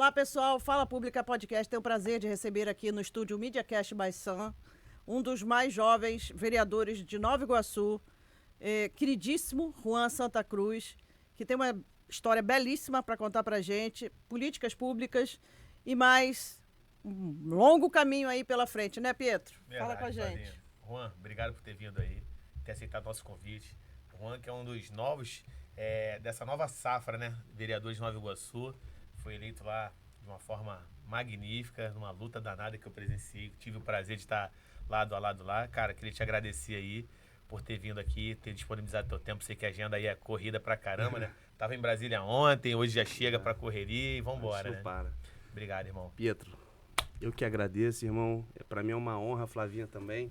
Olá, pessoal. Fala Pública Podcast. Tenho o prazer de receber aqui no estúdio MediaCast by Sun, um dos mais jovens vereadores de Nova Iguaçu, queridíssimo Juan Santa Cruz, que tem uma história belíssima para contar para a gente, políticas públicas e mais um longo caminho aí pela frente, né, Pietro? Verdade, Fala com a gente. Flavinha. Juan, obrigado por ter vindo aí, ter aceitado nosso convite. O Juan, que é um dos novos, dessa nova safra, né, vereador de Nova Iguaçu, foi eleito lá de uma forma magnífica, numa luta danada que eu presenciei. Tive o prazer de estar lado a lado lá. Cara, queria te agradecer aí por ter vindo aqui, ter disponibilizado teu tempo. Sei que a agenda aí é corrida pra caramba, né? Tava em Brasília ontem, hoje já chega pra correria e vambora, né? Para. Obrigado, irmão. Pietro, eu que agradeço, irmão. Pra mim é uma honra, Flavinha também.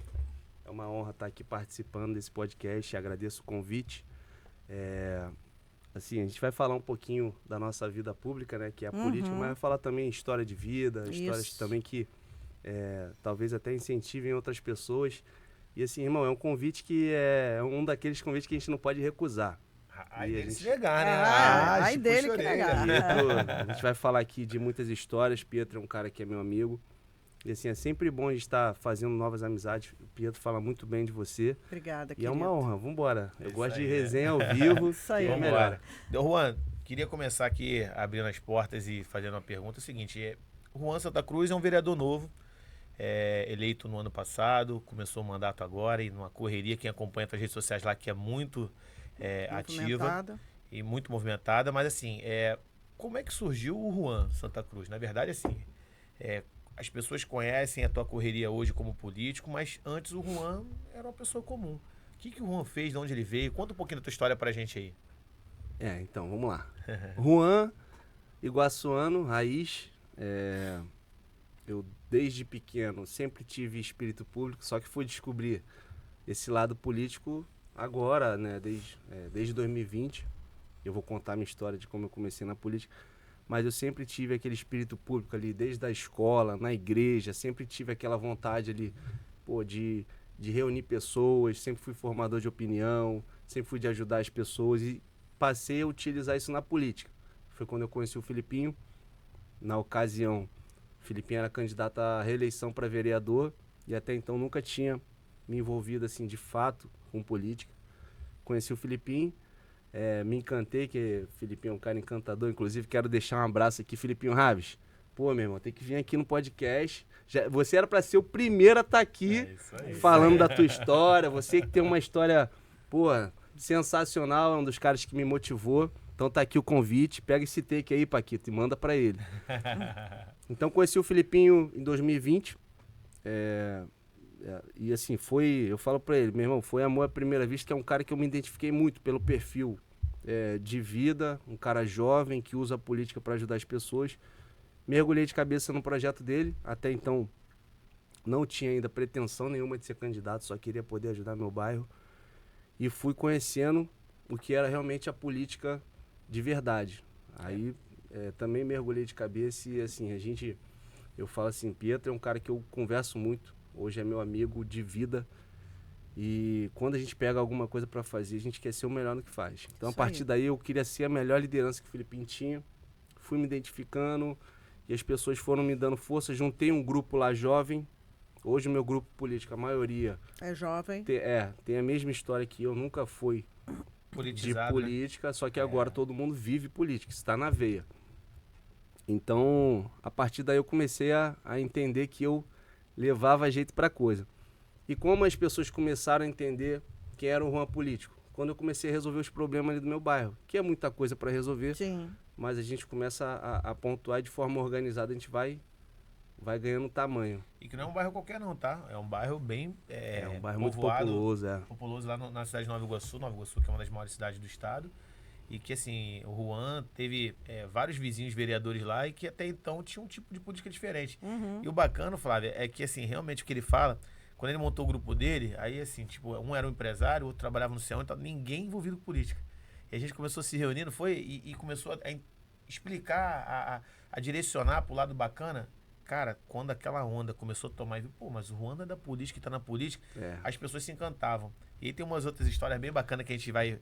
É uma honra estar aqui participando desse podcast. Agradeço o convite. Assim, a gente vai falar um pouquinho da nossa vida pública, né? Que é a política, mas vai falar também história de vida, histórias também que talvez até incentivem outras pessoas. E assim, irmão, é um convite que é um daqueles convites que a gente não pode recusar. Aí E a dele gente- se negar, né? Aí dele puxa que a orelha. negar. Pietro, a gente vai falar aqui de muitas histórias. Pietro é um cara que é meu amigo. E assim, é sempre bom a gente estar fazendo novas amizades. O Pietro fala muito bem de você. Obrigada, E querido. é uma honra. Vambora. Eu Isso gosto de aí, resenha ao vivo. Isso aí. que é Vambora. melhor. Então, Juan, queria começar aqui abrindo as portas e fazendo uma pergunta. É o seguinte, o Juan Santa Cruz é um vereador novo, eleito no ano passado, começou o mandato agora e numa correria, quem acompanha as redes sociais lá, que é muito ativa Movimentada. e muito movimentada, mas assim, como é que surgiu o Juan Santa Cruz? Na verdade, assim, as pessoas conhecem a tua correria hoje como político, mas antes o Juan era uma pessoa comum. O que o Juan fez, de onde ele veio? Conta um pouquinho da tua história pra gente aí. Então, vamos lá. Juan, iguaçuano, raiz. Eu, desde pequeno, sempre tive espírito público, só que fui descobrir esse lado político agora, né? Desde 2020. Eu vou contar a minha história de como eu comecei na política. Mas eu sempre tive aquele espírito público ali, desde a escola, na igreja. Sempre tive aquela vontade ali, de reunir pessoas. Sempre fui formador de opinião. Sempre fui de ajudar as pessoas. E passei a utilizar isso na política. Foi quando eu conheci o Filipinho. Na ocasião, o Filipinho era candidato à reeleição para vereador. E até então nunca tinha me envolvido assim, de fato com política. Conheci o Filipinho. Me encantei, que o Filipinho é um cara encantador. Inclusive, quero deixar um abraço aqui, Filipinho Raves. Pô, meu irmão, tem que vir aqui no podcast. Você era para ser o primeiro a estar aqui Isso aí. falando da tua história. Você que tem uma história, sensacional, é um dos caras que me motivou. Então tá aqui o convite. Pega esse take aí, Paquito, e manda para ele. Então conheci o Filipinho em 2020. E assim, eu falo pra ele, meu irmão, foi amor à primeira vista, que é um cara que eu me identifiquei muito pelo perfil de vida, um cara jovem que usa a política para ajudar as pessoas. Mergulhei de cabeça no projeto dele, até então não tinha ainda pretensão nenhuma de ser candidato, só queria poder ajudar meu bairro. E fui conhecendo o que era realmente a política de verdade. Aí também mergulhei de cabeça e assim, eu falo assim, Pietro é um cara que eu converso muito. Hoje é meu amigo de vida e quando a gente pega alguma coisa para fazer, a gente quer ser o melhor no que faz. Então, Isso a partir aí. daí, eu queria ser a melhor liderança que o Filipinho tinha. Fui me identificando e as pessoas foram me dando força. Juntei um grupo lá jovem. Hoje, o meu grupo político, a maioria, É jovem. tem a mesma história que eu. Nunca fui de Politizado, né? política, só que agora todo mundo vive política. Isso está na veia. Então, a partir daí, eu comecei a entender que eu levava jeito pra coisa. E como as pessoas começaram a entender quem era o Juan político? Quando eu comecei a resolver os problemas ali do meu bairro, que é muita coisa para resolver, Sim. mas a gente começa a pontuar de forma organizada, a gente vai ganhando tamanho. E que não é um bairro qualquer não, tá? É um bairro bem É um bairro muito povoado, populoso, populoso lá na cidade de Nova Iguaçu, que é uma das maiores cidades do estado. E que, assim, o Juan teve vários vizinhos vereadores lá e que até então tinha um tipo de política diferente. E o bacana, Flávio, é que, assim, realmente o que ele fala, quando ele montou o grupo dele, aí, assim, tipo, um era um empresário, o outro trabalhava no céu, então ninguém envolvido com política. E a gente começou a se reunir, não foi? E começou a explicar, a direcionar pro lado bacana. Cara, quando aquela onda começou a tomar, pô, mas o Juan é da política e tá na política, as pessoas se encantavam. E aí tem umas outras histórias bem bacanas que a gente vai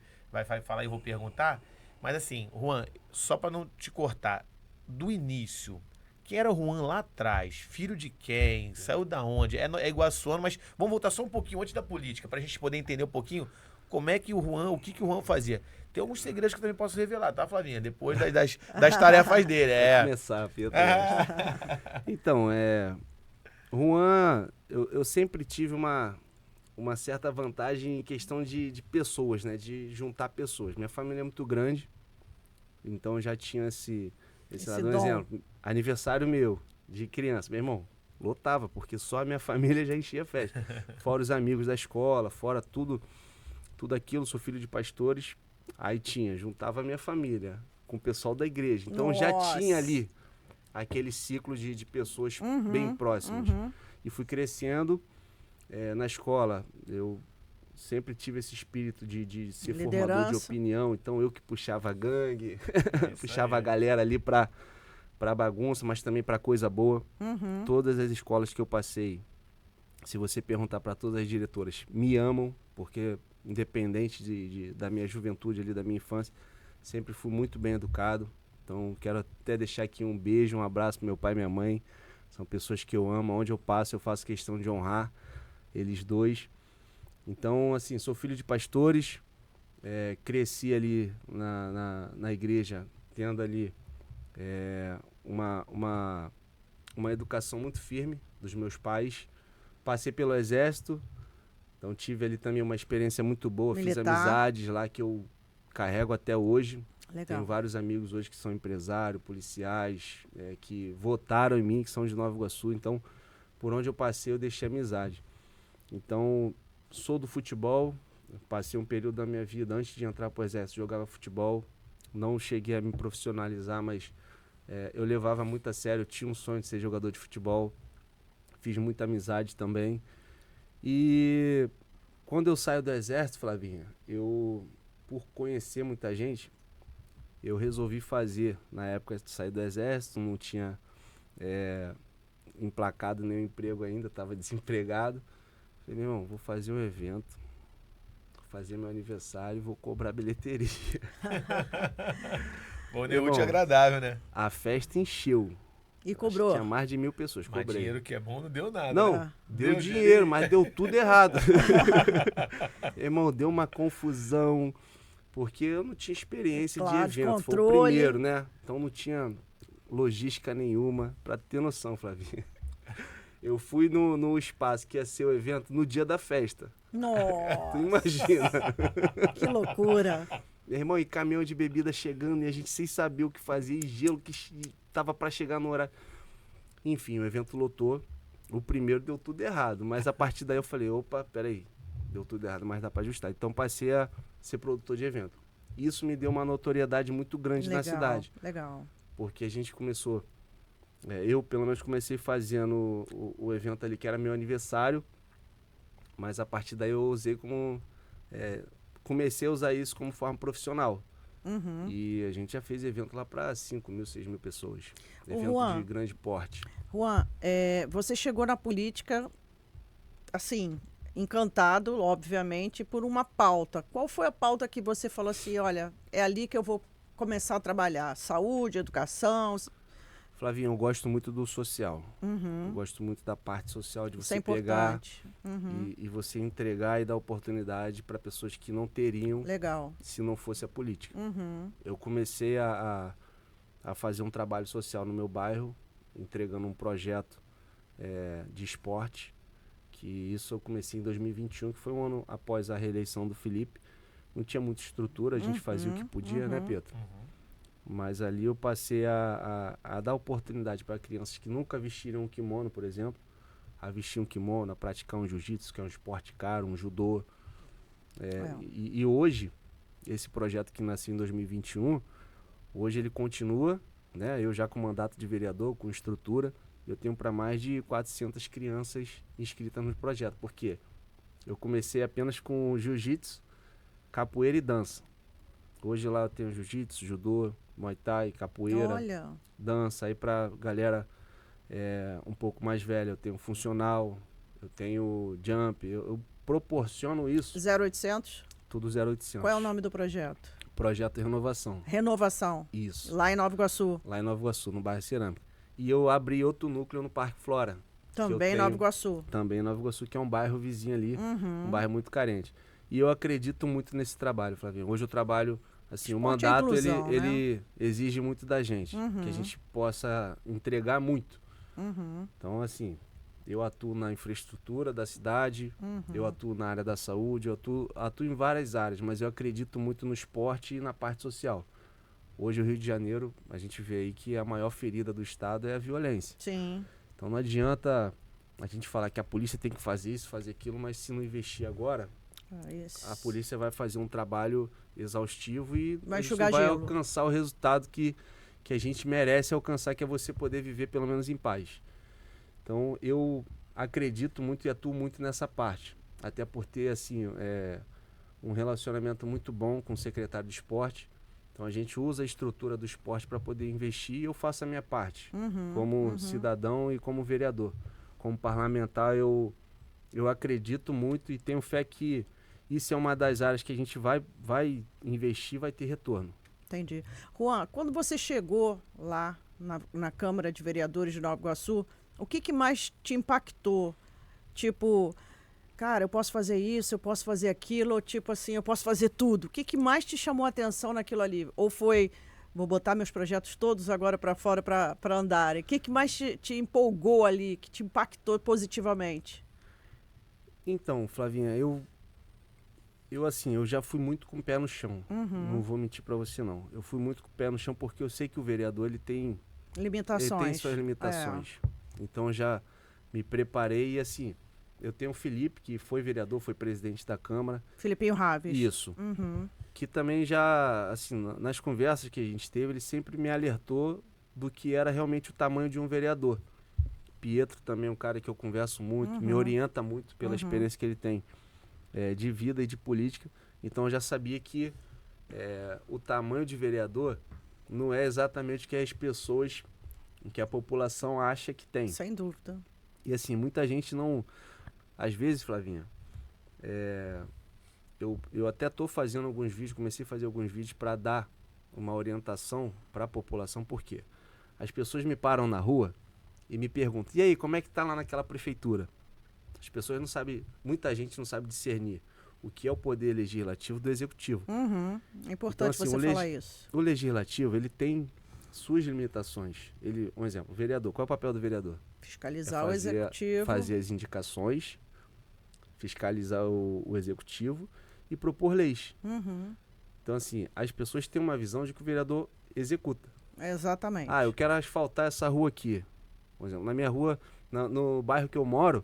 falar e vou perguntar. Mas assim, Juan, só pra não te cortar, do início. Quem era o Juan lá atrás? Filho de quem? Saiu da onde? É iguaçuano, mas vamos voltar só um pouquinho antes da política, pra gente poder entender um pouquinho como é que o que o Juan fazia. Tem alguns segredos que eu também posso revelar, tá, Flavinha? Depois das tarefas dele. Vai começar, Pedro. Então, Juan, eu sempre tive uma certa vantagem em questão de pessoas, né? De juntar pessoas. Minha família é muito grande, então eu já tinha esse lado. Um exemplo, aniversário meu, de criança, meu irmão, lotava, porque só a minha família já enchia a festa. Fora os amigos da escola, fora tudo aquilo, sou filho de pastores. Aí juntava a minha família com o pessoal da igreja. Então já tinha ali aquele ciclo de pessoas bem próximas. E fui crescendo na escola. Eu sempre tive esse espírito de ser formador de opinião. Então eu que puxava a gangue, puxava a galera ali pra bagunça, mas também pra coisa boa. Todas as escolas que eu passei, se você perguntar pra todas as diretoras, me amam, porque independente da minha juventude ali, da minha infância, sempre fui muito bem educado. Então quero até deixar aqui um beijo, um abraço pro meu pai e minha mãe. São pessoas que eu amo. Onde eu passo, eu faço questão de honrar eles dois. Então, assim, sou filho de pastores, cresci ali na igreja, tendo ali uma educação muito firme dos meus pais. Passei pelo exército, então tive ali também uma experiência muito boa. Militar. Fiz amizades lá que eu carrego até hoje. Legal. Tenho vários amigos hoje que são empresários, policiais, que votaram em mim, que são de Nova Iguaçu. Então, por onde eu passei, eu deixei amizade. Então, sou do futebol. Passei um período da minha vida, antes de entrar para o exército, jogava futebol. Não cheguei a me profissionalizar, mas eu levava muito a sério. Eu tinha um sonho de ser jogador de futebol. Fiz muita amizade também. E quando eu saio do exército, Flavinha, por conhecer muita gente, eu resolvi fazer. Na época de sair do exército, não tinha emplacado nenhum emprego ainda, estava desempregado. Falei, meu irmão, vou fazer um evento, vou fazer meu aniversário e vou cobrar bilheteria. Bom, deu muito agradável, né? A festa encheu. E cobrou? Tinha mais de 1.000 pessoas, mas cobrei. Dinheiro que é bom não deu nada. Não, né? deu dinheiro, mas deu tudo errado. Irmão, deu uma confusão, porque eu não tinha experiência de evento. Foi o primeiro, né? Então não tinha logística nenhuma, pra ter noção, Flavinha. Eu fui no espaço que ia ser o evento no dia da festa. Nossa! Tu imagina. Que loucura. Meu irmão, e caminhão de bebida chegando e a gente sem saber o que fazer, e gelo que tava pra chegar no horário. Enfim, o evento lotou. O primeiro deu tudo errado, mas a partir daí eu falei, opa, peraí, deu tudo errado, mas dá pra ajustar. Então passei a ser produtor de evento. Isso me deu uma notoriedade muito grande na cidade. Legal. Porque a gente começou, eu pelo menos comecei fazendo o evento ali, que era meu aniversário, mas a partir daí eu usei como... comecei a usar isso como forma profissional. E a gente já fez evento lá para 5.000, 6.000 pessoas. Evento Juan, de grande porte. Juan, você chegou na política, assim, encantado, obviamente, por uma pauta. Qual foi a pauta que você falou assim, olha, é ali que eu vou começar a trabalhar? Saúde, educação? Flavinha, eu gosto muito do social. Eu gosto muito da parte social, de você pegar e você entregar e dar oportunidade para pessoas que não teriam. Legal. Se não fosse a política. Eu comecei a fazer um trabalho social no meu bairro, entregando um projeto de esporte, que isso eu comecei em 2021, que foi um ano após a reeleição do Felipe. Não tinha muita estrutura, a gente fazia o que podia, né, Pedro? Mas ali eu passei a dar oportunidade para crianças que nunca vestiram um kimono, por exemplo, a vestir um kimono, a praticar um jiu-jitsu, que é um esporte caro, um judô. E hoje, esse projeto que nasceu em 2021, hoje ele continua, né? Eu já com mandato de vereador, com estrutura, eu tenho para mais de 400 crianças inscritas no projeto. Por quê? Eu comecei apenas com jiu-jitsu, capoeira e dança. Hoje lá eu tenho jiu-jitsu, judô, muay thai, capoeira, dança. Aí pra galera um pouco mais velha, eu tenho funcional, eu tenho jump, eu proporciono isso. 0800? Tudo 0800. Qual é o nome do projeto? O Projeto Renovação. Renovação. Isso. Lá em Nova Iguaçu. Lá em Nova Iguaçu, no bairro Cerâmica. E eu abri outro núcleo no Parque Flora. Também em Nova Iguaçu. Também em Nova Iguaçu, que é um bairro vizinho ali, um bairro muito carente. E eu acredito muito nesse trabalho, Flavinha. Hoje eu trabalho, assim, o mandato, inclusão, né? ele exige muito da gente, que a gente possa entregar muito. Então, assim, eu atuo na infraestrutura da cidade, eu atuo na área da saúde, eu atuo em várias áreas, mas eu acredito muito no esporte e na parte social. Hoje o Rio de Janeiro, a gente vê aí que a maior ferida do estado é a violência. Sim. Então não adianta a gente falar que a polícia tem que fazer isso, fazer aquilo, mas se não investir agora, a polícia vai fazer um trabalho exaustivo e vai isso vai gelo. alcançar o resultado que a gente merece alcançar, que é você poder viver pelo menos em paz. Então eu acredito muito e atuo muito nessa parte, até por ter assim, um relacionamento muito bom com o secretário de esporte. Então a gente usa a estrutura do esporte para poder investir e eu faço a minha parte, como cidadão e como vereador. Como parlamentar eu acredito muito e tenho fé que isso é uma das áreas que a gente vai investir, vai ter retorno. Entendi. Juan, quando você chegou lá na Câmara de Vereadores de Nova Iguaçu, o que mais te impactou? Tipo, cara, eu posso fazer isso, eu posso fazer aquilo, ou tipo assim, eu posso fazer tudo. O que mais te chamou a atenção naquilo ali? Ou foi, vou botar meus projetos todos agora para fora para andarem? O que mais te empolgou ali, que te impactou positivamente? Então, Flavinha, eu já fui muito com o pé no chão. Não vou mentir para você, não. Eu fui muito com o pé no chão porque eu sei que o vereador, ele tem suas limitações. Então, já me preparei e, assim, eu tenho o Felipe, que foi vereador, foi presidente da Câmara. Filipinho Raves. Isso. Que também já, assim, nas conversas que a gente teve, ele sempre me alertou do que era realmente o tamanho de um vereador. Pietro também é um cara que eu converso muito, me orienta muito pela experiência que ele tem de vida e de política. Então eu já sabia que o tamanho de vereador não é exatamente o que as pessoas, o que a população acha que tem. Sem dúvida. E assim, muita gente não... Às vezes, Flavinha, eu até estou fazendo alguns vídeos, comecei a fazer alguns vídeos para dar uma orientação para a população, porque as pessoas me param na rua e me perguntam, e aí, como é que tá lá naquela prefeitura? As pessoas não sabem, muita gente não sabe discernir o que é o poder legislativo do executivo. É importante então, assim, você falar isso. O legislativo, ele tem suas limitações. Um exemplo, o vereador, qual é o papel do vereador? Fiscalizar o executivo. Fazer as indicações, fiscalizar o executivo e propor leis. Então, assim, as pessoas têm uma visão de que o vereador executa. Exatamente. Ah, eu quero asfaltar essa rua aqui. Por exemplo, na minha rua, no bairro que eu moro,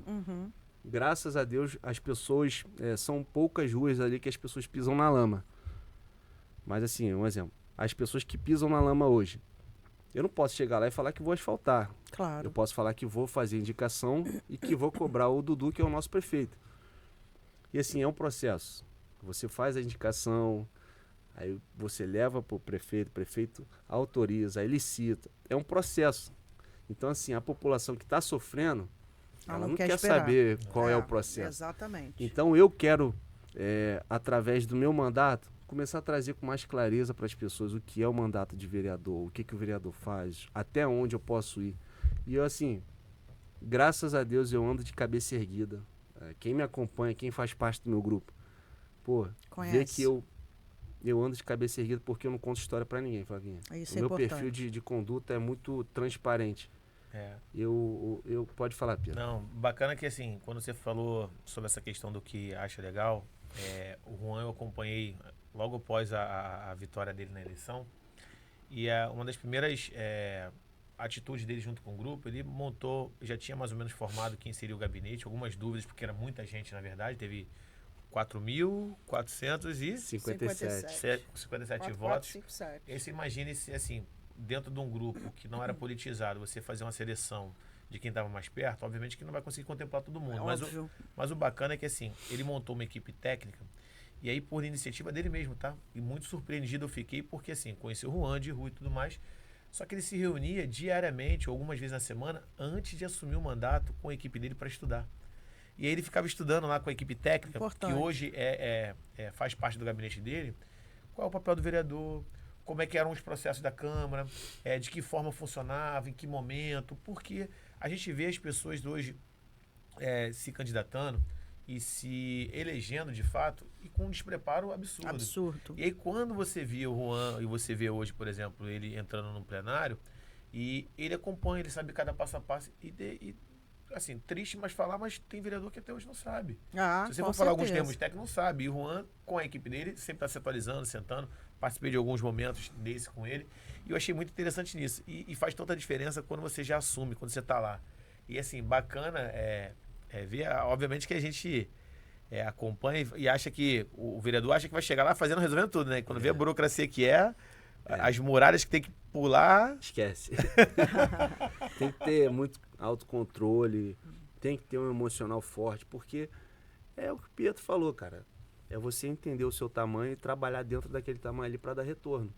graças a Deus, as pessoas, são poucas ruas ali que as pessoas pisam na lama. Mas assim, um exemplo, as pessoas que pisam na lama hoje, eu não posso chegar lá e falar que vou asfaltar. Claro. Eu posso falar que vou fazer indicação e que vou cobrar o Dudu, que é o nosso prefeito. E assim, é um processo. Você faz a indicação, aí você leva para o prefeito autoriza, aí licita. É um processo. Então, assim, a população que está sofrendo, ela não quer saber qual é o processo. Exatamente. Então, eu quero, através do meu mandato, começar a trazer com mais clareza para as pessoas o que é o mandato de vereador, o que o vereador faz, até onde eu posso ir. E eu, assim, graças a Deus, eu ando de cabeça erguida. Quem me acompanha, quem faz parte do meu grupo, vê que eu ando de cabeça erguida porque eu não conto história para ninguém, Flavinha. Isso o meu perfil de conduta é muito transparente. Eu pode falar, Pedro. Não, bacana que assim, quando você falou sobre essa questão do que acha legal, o Juan eu acompanhei logo após a vitória dele na eleição, e uma das primeiras atitudes dele junto com o grupo, ele montou, já tinha mais ou menos formado quem seria o gabinete, algumas dúvidas, porque era muita gente na verdade, teve 4.457 votos. 457. E aí você imagina se assim, dentro de um grupo que não era politizado, você fazer uma seleção de quem estava mais perto, obviamente que não vai conseguir contemplar todo mundo. Mas o bacana é que assim, ele montou uma equipe técnica, e aí por iniciativa dele mesmo, tá? E muito surpreendido eu fiquei, porque assim, conheci o Juan, de rua e tudo mais, só que ele se reunia diariamente, ou algumas vezes na semana, antes de assumir o mandato com a equipe dele para estudar. E aí ele ficava estudando lá com a equipe técnica, que hoje faz parte do gabinete dele, qual é o papel do vereador, como é que eram os processos da Câmara, de que forma funcionava, em que momento, porque a gente vê as pessoas hoje se candidatando e se elegendo de fato e com um despreparo absurdo. Absurdo. E aí quando você via o Juan e você vê hoje, por exemplo, ele entrando no plenário e ele acompanha, ele sabe cada passo a passo e assim, triste mas falar, mas tem vereador que até hoje não sabe. Se você for falar alguns termos técnicos, não sabe. E o Juan, com a equipe dele, sempre está se atualizando, sentando. Participei de alguns momentos desse com ele. E eu achei muito interessante nisso. E faz tanta diferença quando você já assume, quando você está lá. E assim, bacana ver, obviamente que a gente acompanha e acha que o vereador acha que vai chegar lá resolvendo tudo, né? Quando vê a burocracia que as muralhas que tem que pular. Esquece. Tem que ter muito autocontrole, tem que ter um emocional forte, porque é o que o Pietro falou, cara. É você entender o seu tamanho e trabalhar dentro daquele tamanho ali para dar retorno.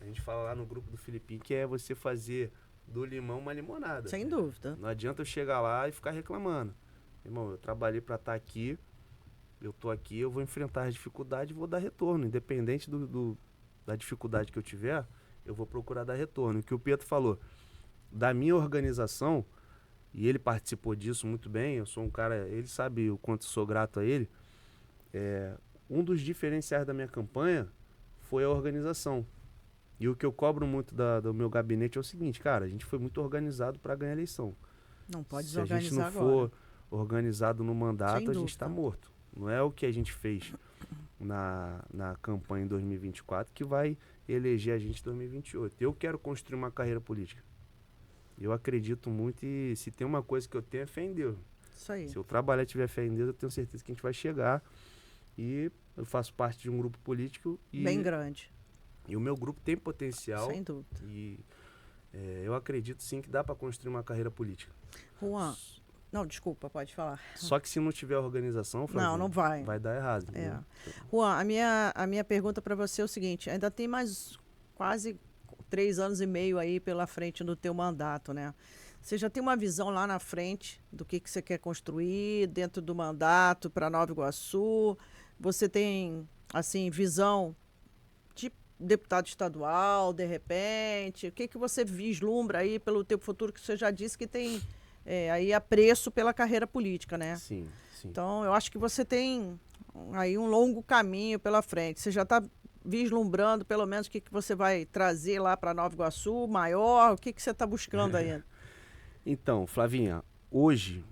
A gente fala lá no grupo do Filipinho que é você fazer do limão uma limonada. Sem dúvida. Não adianta eu chegar lá e ficar reclamando. Irmão, eu trabalhei para estar aqui, eu tô aqui, eu vou enfrentar as dificuldades e vou dar retorno. Independente da dificuldade que eu tiver, eu vou procurar dar retorno. O que o Pietro falou, da minha organização, e ele participou disso muito bem, eu sou um cara, ele sabe o quanto sou grato a ele, um dos diferenciais da minha campanha foi a organização. E o que eu cobro muito do meu gabinete é o seguinte, cara, a gente foi muito organizado para ganhar a eleição. Não pode Se a gente desorganizar não agora. for organizado no mandato, Sem a gente está dúvida. morto. Não é o que a gente fez na campanha em 2024 que vai eleger a gente em 2028. Eu quero construir uma carreira política. Eu acredito muito e se tem uma coisa que eu tenho é fé em Deus. Isso aí. Se eu trabalhar e tiver fé em Deus, eu tenho certeza que a gente vai chegar. E eu faço parte de um grupo político Bem grande. e o meu grupo tem potencial. Sem dúvida. E eu acredito sim que dá para construir uma carreira política. Juan, não, desculpa, pode falar. Só que se não tiver organização, Flavinho, não vai. vai dar errado. Entendeu? Juan, a minha pergunta para você é o seguinte, ainda tem mais quase 3 anos e meio aí pela frente do teu mandato, né? Você já tem uma visão lá na frente do que você quer construir dentro do mandato para Nova Iguaçu? Você tem, assim, visão de deputado estadual, de repente? O que você vislumbra aí pelo teu futuro, que você já disse que tem aí apreço pela carreira política, né? Sim. Então, eu acho que você tem aí um longo caminho pela frente. Você já está vislumbrando, pelo menos, o que você vai trazer lá para Nova Iguaçu, maior? O que você está buscando aí? Então, Flavinha, hoje,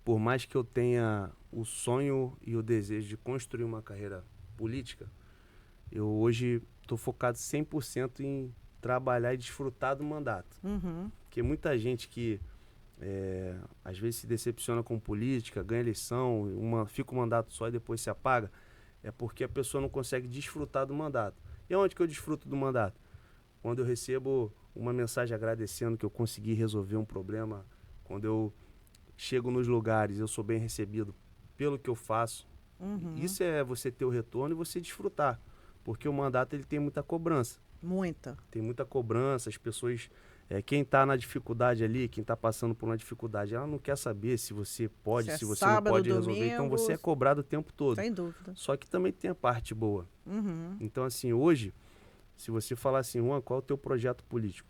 por mais que eu tenha o sonho e o desejo de construir uma carreira política, eu hoje estou focado 100% em trabalhar e desfrutar do mandato. Uhum. Porque muita gente que às vezes se decepciona com política, ganha eleição, fica um mandato só e depois se apaga, é porque a pessoa não consegue desfrutar do mandato. E onde que eu desfruto do mandato? Quando eu recebo uma mensagem agradecendo que eu consegui resolver um problema, quando eu chego nos lugares, eu sou bem recebido pelo que eu faço. Uhum. Isso é você ter o retorno e você desfrutar, porque o mandato ele tem muita cobrança. Tem muita cobrança, as pessoas... quem está na dificuldade ali, quem está passando por uma dificuldade, ela não quer saber se você pode, se você não pode resolver. Então você é cobrado o tempo todo. Sem dúvida. Só que também tem a parte boa. Uhum. Então, assim, hoje, se você falar assim, Juan, qual é o teu projeto político?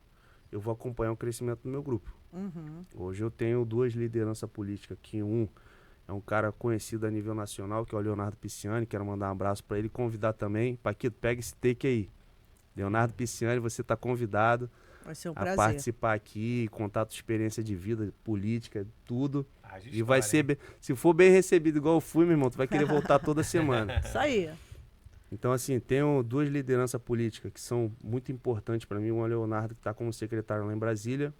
Eu vou acompanhar o crescimento do meu grupo. Uhum. Hoje eu tenho 2 lideranças políticas, que um é um cara conhecido a nível nacional, que é o Leonardo Pisciani, quero mandar um abraço para ele, convidar também. Paquito, pega esse take aí. Leonardo Pisciani, você está convidado. Vai ser um a prazer participar aqui, contar tua experiência de vida, política, tudo. E vai ser, se for bem recebido igual eu fui, meu irmão, tu vai querer voltar toda semana. Isso aí. Então, assim, tenho 2 lideranças políticas que são muito importantes para mim. Um é o Leonardo, que está como secretário lá em Brasília,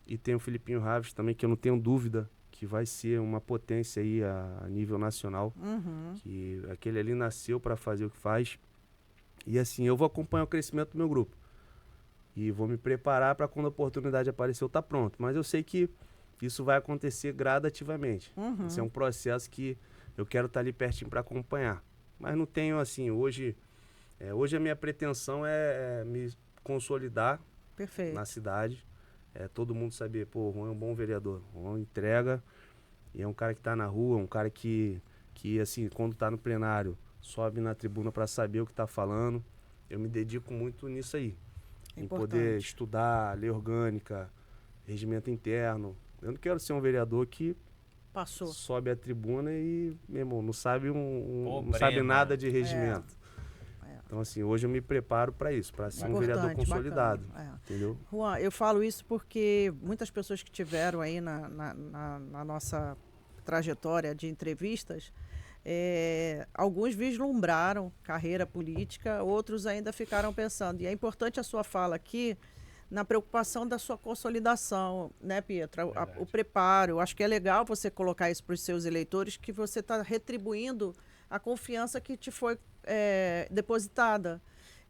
e tem o Filipinho Raves também, que eu não tenho dúvida que vai ser uma potência aí a nível nacional. Uhum. Que aquele ali nasceu para fazer o que faz. E assim, eu vou acompanhar o crescimento do meu grupo. E vou me preparar para quando a oportunidade aparecer eu estar pronto. Mas eu sei que isso vai acontecer gradativamente. Uhum. Isso é um processo que eu quero estar ali pertinho para acompanhar. Mas não tenho assim, hoje a minha pretensão é me consolidar Perfeito. na cidade. Todo mundo saber, pô, o Juan é um bom vereador. O Juan entrega e é um cara que está na rua, um cara que assim, quando está no plenário, sobe na tribuna para saber o que tá falando. Eu me dedico muito nisso aí. Em poder estudar, lei orgânica, regimento interno. Eu não quero ser um vereador que sobe a tribuna e, meu irmão, não sabe, não sabe nada de regimento. Então, assim, hoje eu me preparo para isso, para ser um vereador consolidado. Entendeu? Juan, eu falo isso porque muitas pessoas que tiveram aí na nossa trajetória de entrevistas, alguns vislumbraram carreira política, outros ainda ficaram pensando. E é importante a sua fala aqui na preocupação da sua consolidação, né, Pietro? O preparo. Eu acho que é legal você colocar isso para os seus eleitores, que você está retribuindo a confiança que te foi depositada.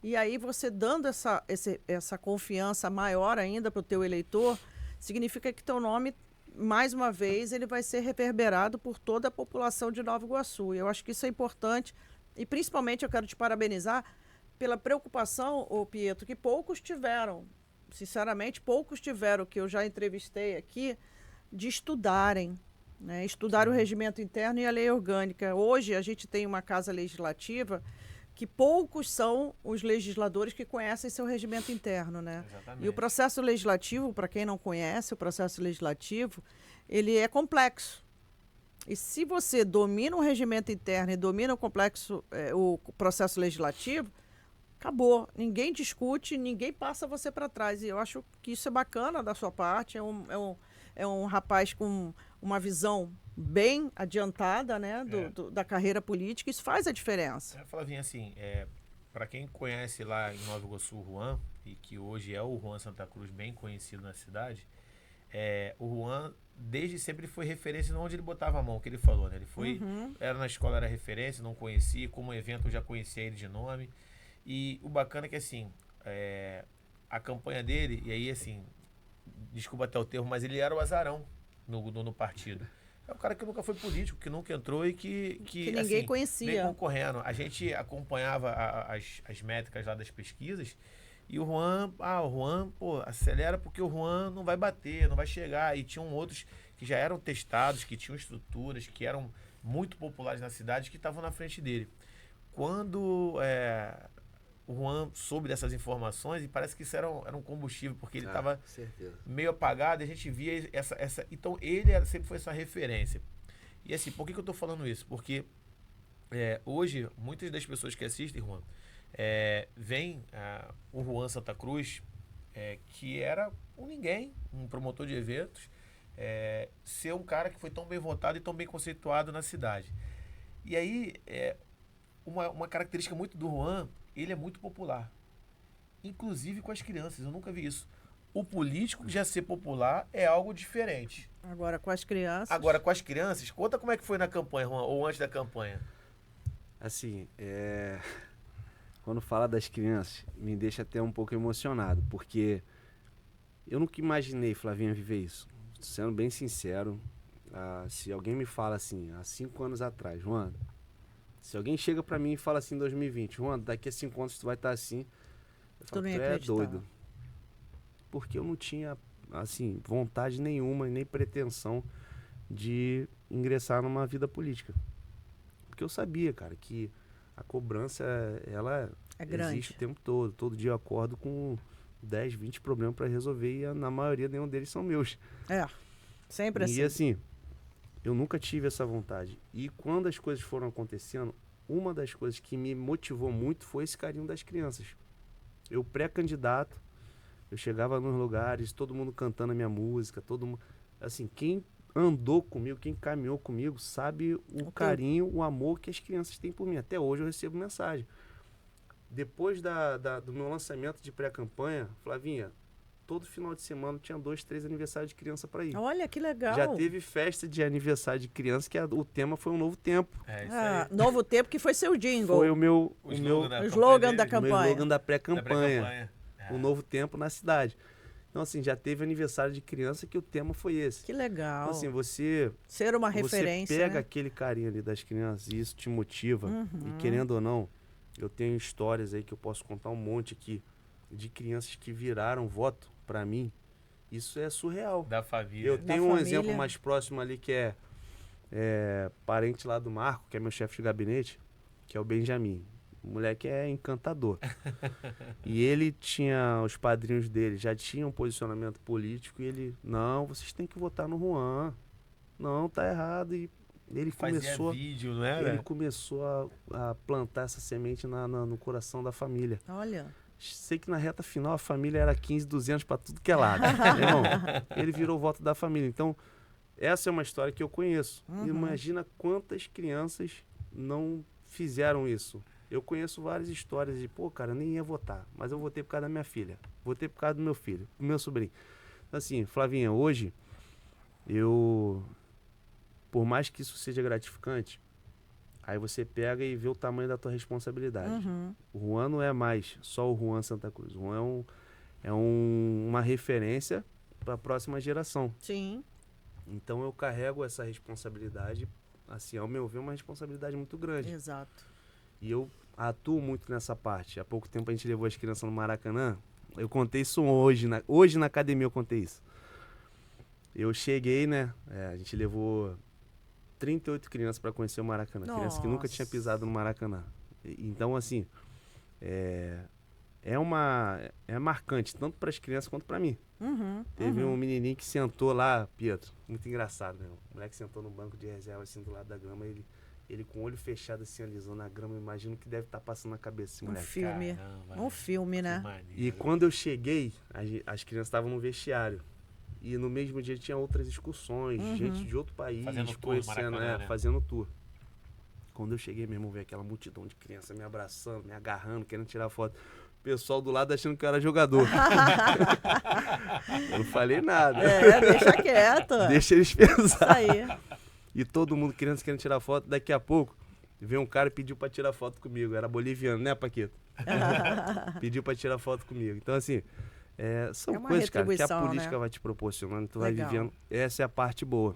E aí você dando essa confiança maior ainda para o teu eleitor, significa que teu nome, mais uma vez, ele vai ser reverberado por toda a população de Nova Iguaçu. E eu acho que isso é importante. E principalmente eu quero te parabenizar pela preocupação, Pietro, que poucos tiveram. Sinceramente, poucos tiveram, que eu já entrevistei aqui, de estudarem. Né, estudar o regimento interno e a lei orgânica. Hoje a gente tem uma casa legislativa que poucos são os legisladores que conhecem seu regimento interno, né? Exatamente. E o processo legislativo, para quem não conhece, o processo legislativo, ele é complexo. E se você domina o regimento interno e domina o processo legislativo, acabou. Ninguém discute, ninguém passa você para trás. E eu acho que isso é bacana da sua parte. É um rapaz com uma visão bem adiantada, né, da carreira política. Isso faz a diferença. Flavinha, assim, para quem conhece lá em Nova Iguaçu o Juan, e que hoje é o Juan Santa Cruz, bem conhecido na cidade, o Juan desde sempre foi referência onde ele botava a mão, que ele falou, né? Ele foi, era na escola, era referência, não conhecia, como evento eu já conhecia ele de nome. E o bacana é que, assim, a campanha dele, e aí, assim, desculpa até o termo, mas ele era o azarão no partido. É um cara que nunca foi político, que nunca entrou e que ninguém assim, conhecia. Vem concorrendo. A gente acompanhava as métricas lá das pesquisas e o Juan, pô, acelera porque o Juan não vai bater, não vai chegar. E tinham outros que já eram testados, que tinham estruturas, que eram muito populares na cidade, que estavam na frente dele. Quando o Juan soube dessas informações, e parece que isso era um combustível, porque ele estava meio apagado, e a gente via essa... Então, ele sempre foi essa referência. E assim, por que eu estou falando isso? Porque hoje, muitas das pessoas que assistem, Juan, veem o Juan Santa Cruz, que era um ninguém, um promotor de eventos, ser um cara que foi tão bem votado e tão bem conceituado na cidade. E aí, uma característica muito do Juan, ele é muito popular, inclusive com as crianças. Eu nunca vi isso. O político já ser popular é algo diferente. Agora com as crianças... Conta como é que foi na campanha, Juan, ou antes da campanha. Assim, quando fala das crianças, me deixa até um pouco emocionado, porque eu nunca imaginei, Flavinha, viver isso. Sendo bem sincero, se alguém me fala assim, há 5 anos atrás, Juan... Se alguém chega pra mim e fala assim em 2020, Juan, daqui a 5 anos tu vai estar assim, eu falo, tu é doido. Porque eu não tinha, assim, vontade nenhuma e nem pretensão de ingressar numa vida política. Porque eu sabia, cara, que a cobrança, ela existe o tempo todo. Todo dia eu acordo com 10, 20 problemas pra resolver e na maioria nenhum deles são meus. Sempre assim. E assim... Eu nunca tive essa vontade. E quando as coisas foram acontecendo, uma das coisas que me motivou muito foi esse carinho das crianças. Eu pré-candidato, eu chegava nos lugares, todo mundo cantando a minha música, todo mundo... Assim, quem andou comigo, quem caminhou comigo, sabe o carinho, o amor que as crianças têm por mim. Até hoje eu recebo mensagem. Depois do meu lançamento de pré-campanha, Flavinha, todo final de semana tinha 2, 3 aniversários de criança para ir. Olha, que legal. Já teve festa de aniversário de criança, que o tema foi um novo tempo. Isso aí. Novo tempo, que foi seu jingle. Foi o slogan da campanha. O meu slogan da pré-campanha. O novo tempo na cidade. Então, assim, já teve aniversário de criança que o tema foi esse. Que legal. Então, assim, você... Ser uma referência, Você pega aquele carinho ali das crianças e isso te motiva. E querendo ou não, eu tenho histórias aí que eu posso contar um monte aqui de crianças que viraram voto pra mim. Isso é surreal. Da família. Eu tenho um exemplo mais próximo ali que é parente lá do Marco, que é meu chefe de gabinete. que é o Benjamin. O moleque é encantador. E ele tinha, os padrinhos dele já tinham um posicionamento político e ele, não, vocês têm que votar no Juan. Não, tá errado. E ele Fazia começou, vídeo, não era? ele começou a plantar essa semente no coração da família. Olha. Sei que na reta final a família era 15.200 para tudo que é lado. Irmão, ele virou o voto da família. Então, essa é uma história que eu conheço. Imagina quantas crianças não fizeram isso. Eu conheço várias histórias de, pô, cara, nem ia votar, mas eu votei por causa da minha filha, votei por causa do meu filho, do meu sobrinho. Então, assim, Flavinha, hoje, por mais que isso seja gratificante, aí você pega e vê o tamanho da tua responsabilidade. O Juan não é mais só o Juan Santa Cruz. O Juan uma referência para a próxima geração. Sim. Então eu carrego essa responsabilidade, assim, ao meu ver, uma responsabilidade muito grande. Exato. E eu atuo muito nessa parte. Há pouco tempo a gente levou as crianças no Maracanã. Eu contei isso hoje na academia eu contei isso. Eu cheguei, né? A gente levou 38 crianças para conhecer o Maracanã. Nossa. Crianças que nunca tinham pisado no Maracanã. Então, assim, é marcante, tanto para as crianças quanto para mim. Teve um menininho que sentou lá, Pietro, muito engraçado, né? O moleque sentou no banco de reserva, assim, do lado da grama, ele com o olho fechado, assim, alisando a grama, imagino que deve estar passando na cabeça esse moleque. Filme. Caramba, Um filme, né? E quando eu cheguei, as crianças estavam no vestiário. E no mesmo dia tinha outras excursões, gente de outro país, Fazendo tour no conhecendo, Maracanã, né? fazendo tour. Quando eu cheguei mesmo, vi aquela multidão de crianças me abraçando, me agarrando, querendo tirar foto. O pessoal do lado achando que eu era jogador. Eu não falei nada. Deixa quieto. Deixa eles Isso pensar. aí. E todo mundo, criança querendo tirar foto. Daqui a pouco, veio um cara e pediu pra tirar foto comigo. Era boliviano, né, Paquito? Pediu pra tirar foto comigo. Então, assim, são uma coisas, cara, que a retribuição, política né? vai te proporcionando. Tu Legal. vai vivendo. Essa é a parte boa.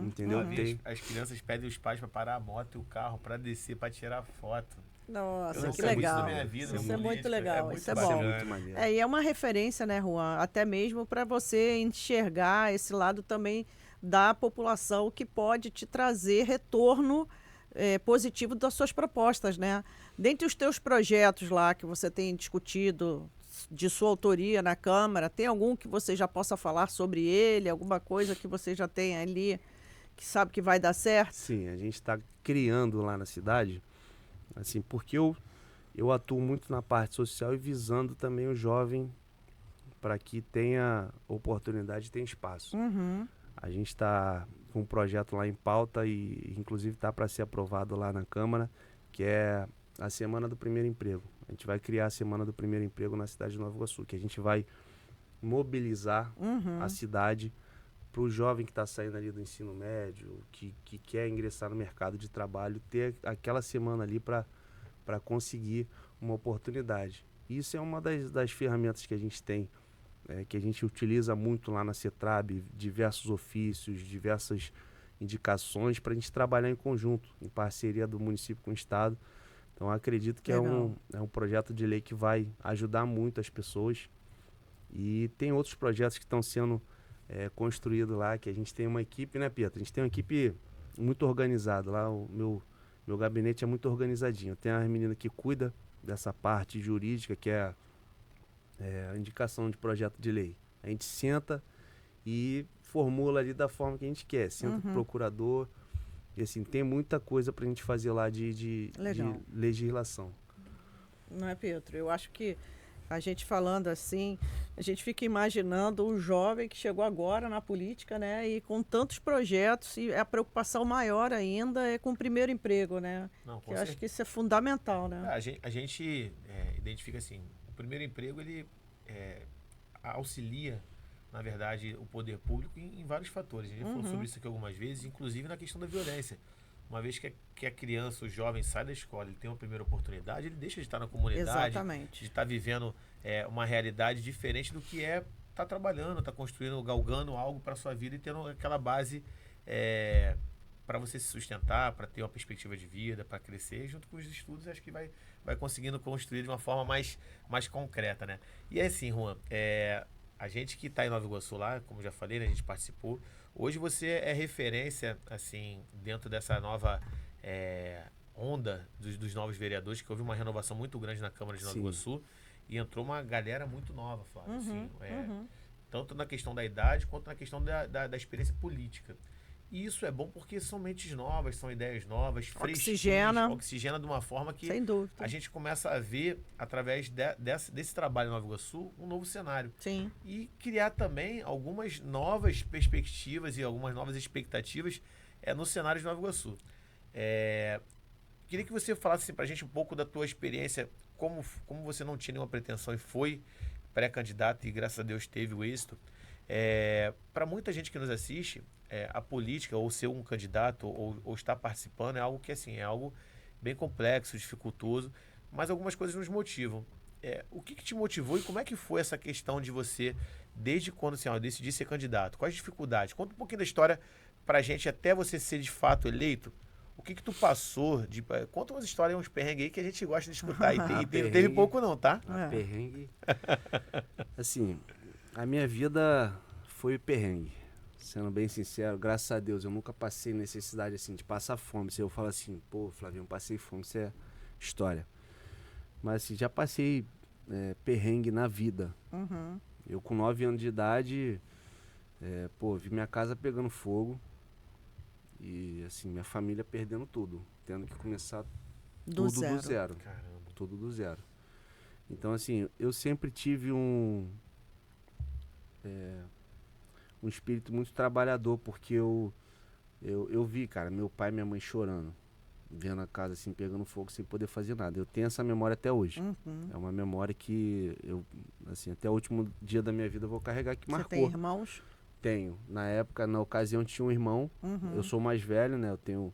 Entendeu? Uma vez as crianças pedem os pais para parar a moto e o carro para descer, para tirar foto. Nossa, Eu que lembro disso legal. da minha vida, Isso no é muito político, legal, muito isso é bacana. bom. Muito maneiro. E é uma referência, né, Juan? Até mesmo para você enxergar esse lado também da população que pode te trazer retorno positivo das suas propostas, né? Dentre os teus projetos lá que você tem discutido de sua autoria na Câmara, tem algum que você já possa falar sobre ele? Alguma coisa que você já tem ali que sabe que vai dar certo? Sim, a gente está criando lá na cidade, assim, porque eu atuo muito na parte social e visando também o jovem para que tenha oportunidade e tenha espaço. A gente está com um projeto lá em pauta e inclusive está para ser aprovado lá na Câmara, que é a Semana do Primeiro Emprego. A gente vai criar a Semana do Primeiro Emprego na cidade de Nova Iguaçu, que a gente vai mobilizar a cidade para o jovem que está saindo ali do ensino médio, que quer ingressar no mercado de trabalho, ter aquela semana ali para conseguir uma oportunidade. Isso é uma das ferramentas que a gente tem, que a gente utiliza muito lá na CETRAB, diversos ofícios, diversas indicações para a gente trabalhar em conjunto, em parceria do município com o Estado. Então, acredito que é um projeto de lei que vai ajudar muito as pessoas. E tem outros projetos que estão sendo construídos lá, que a gente tem uma equipe, né, Pietro? A gente tem uma equipe muito organizada. Lá o meu gabinete é muito organizadinho. Tem a menina que cuida dessa parte jurídica, que é a indicação de projeto de lei. A gente senta e formula ali da forma que a gente quer. Senta com o procurador. E assim, tem muita coisa pra gente fazer lá de legislação. Não é, Pedro? Eu acho que a gente falando assim, a gente fica imaginando um jovem que chegou agora na política, né? E com tantos projetos, e a preocupação maior ainda é com o primeiro emprego, né? Não, Eu acho que isso é fundamental, né? A gente identifica assim, o primeiro emprego ele auxilia, na verdade, o poder público em vários fatores. A gente falou sobre isso aqui algumas vezes, inclusive na questão da violência. Uma vez que a criança, o jovem, sai da escola, ele tem uma primeira oportunidade, ele deixa de estar na comunidade, Exatamente. de estar vivendo uma realidade diferente do que estar trabalhando, estar construindo, galgando algo para a sua vida e tendo aquela base para você se sustentar, para ter uma perspectiva de vida, para crescer. Junto com os estudos, acho que vai conseguindo construir de uma forma mais concreta, né? E assim, Juan, a gente que está em Nova Iguaçu lá, como já falei, né, a gente participou. Hoje você é referência, assim, dentro dessa nova onda dos novos vereadores, que houve uma renovação muito grande na Câmara de Nova Sim. Iguaçu e entrou uma galera muito nova, Flávio. Assim, tanto na questão da idade quanto na questão da experiência política. E isso é bom porque são mentes novas, são ideias novas, oxigena de uma forma que Sem dúvida. a gente começa a ver, através desse trabalho em Nova Iguaçu, um novo cenário. Sim. E criar também algumas novas perspectivas e algumas novas expectativas no cenário de Nova Iguaçu. Queria que você falasse assim, pra gente um pouco da tua experiência, como você não tinha nenhuma pretensão e foi pré-candidato e graças a Deus teve o êxito. Para muita gente que nos assiste, a política, ou ser um candidato, ou estar participando, é algo que assim, é algo bem complexo, dificultoso, mas algumas coisas nos motivam. O que te motivou e como é que foi essa questão de você, desde quando assim, eu decidi ser candidato? Quais dificuldades? Conta um pouquinho da história pra gente até você ser de fato eleito. O que tu passou? Conta umas histórias, uns perrengues aí que a gente gosta de escutar. E teve pouco não, tá? Perrengue. Assim, a minha vida foi perrengue. Sendo bem sincero, graças a Deus, eu nunca passei necessidade assim de passar fome. Se eu falo assim, pô, Flavinho, passei fome, isso é história. Mas assim, já passei perrengue na vida. Eu com 9 anos de idade, vi minha casa pegando fogo. E assim, minha família perdendo tudo. Tendo que começar tudo do zero. Caramba. Tudo do zero. Então assim, eu sempre tive um espírito muito trabalhador, porque eu vi, cara, meu pai e minha mãe chorando, vendo a casa assim, pegando fogo sem poder fazer nada. Eu tenho essa memória até hoje. É uma memória que eu, assim, até o último dia da minha vida eu vou carregar, que marcou. Você tem irmãos? Tenho. Na ocasião tinha um irmão, eu sou mais velho, né? Eu tenho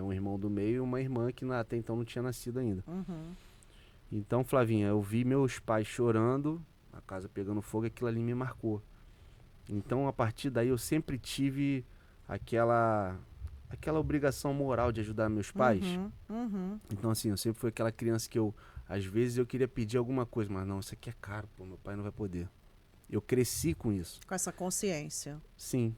um irmão do meio e uma irmã que até então não tinha nascido ainda. Então, Flavinha, eu vi meus pais chorando, a casa pegando fogo, aquilo ali me marcou. Então, a partir daí, eu sempre tive aquela obrigação moral de ajudar meus pais. Então, assim, eu sempre fui aquela criança que às vezes eu queria pedir alguma coisa, mas não, isso aqui é caro, pô, meu pai não vai poder. Eu cresci com isso. Com essa consciência. Sim.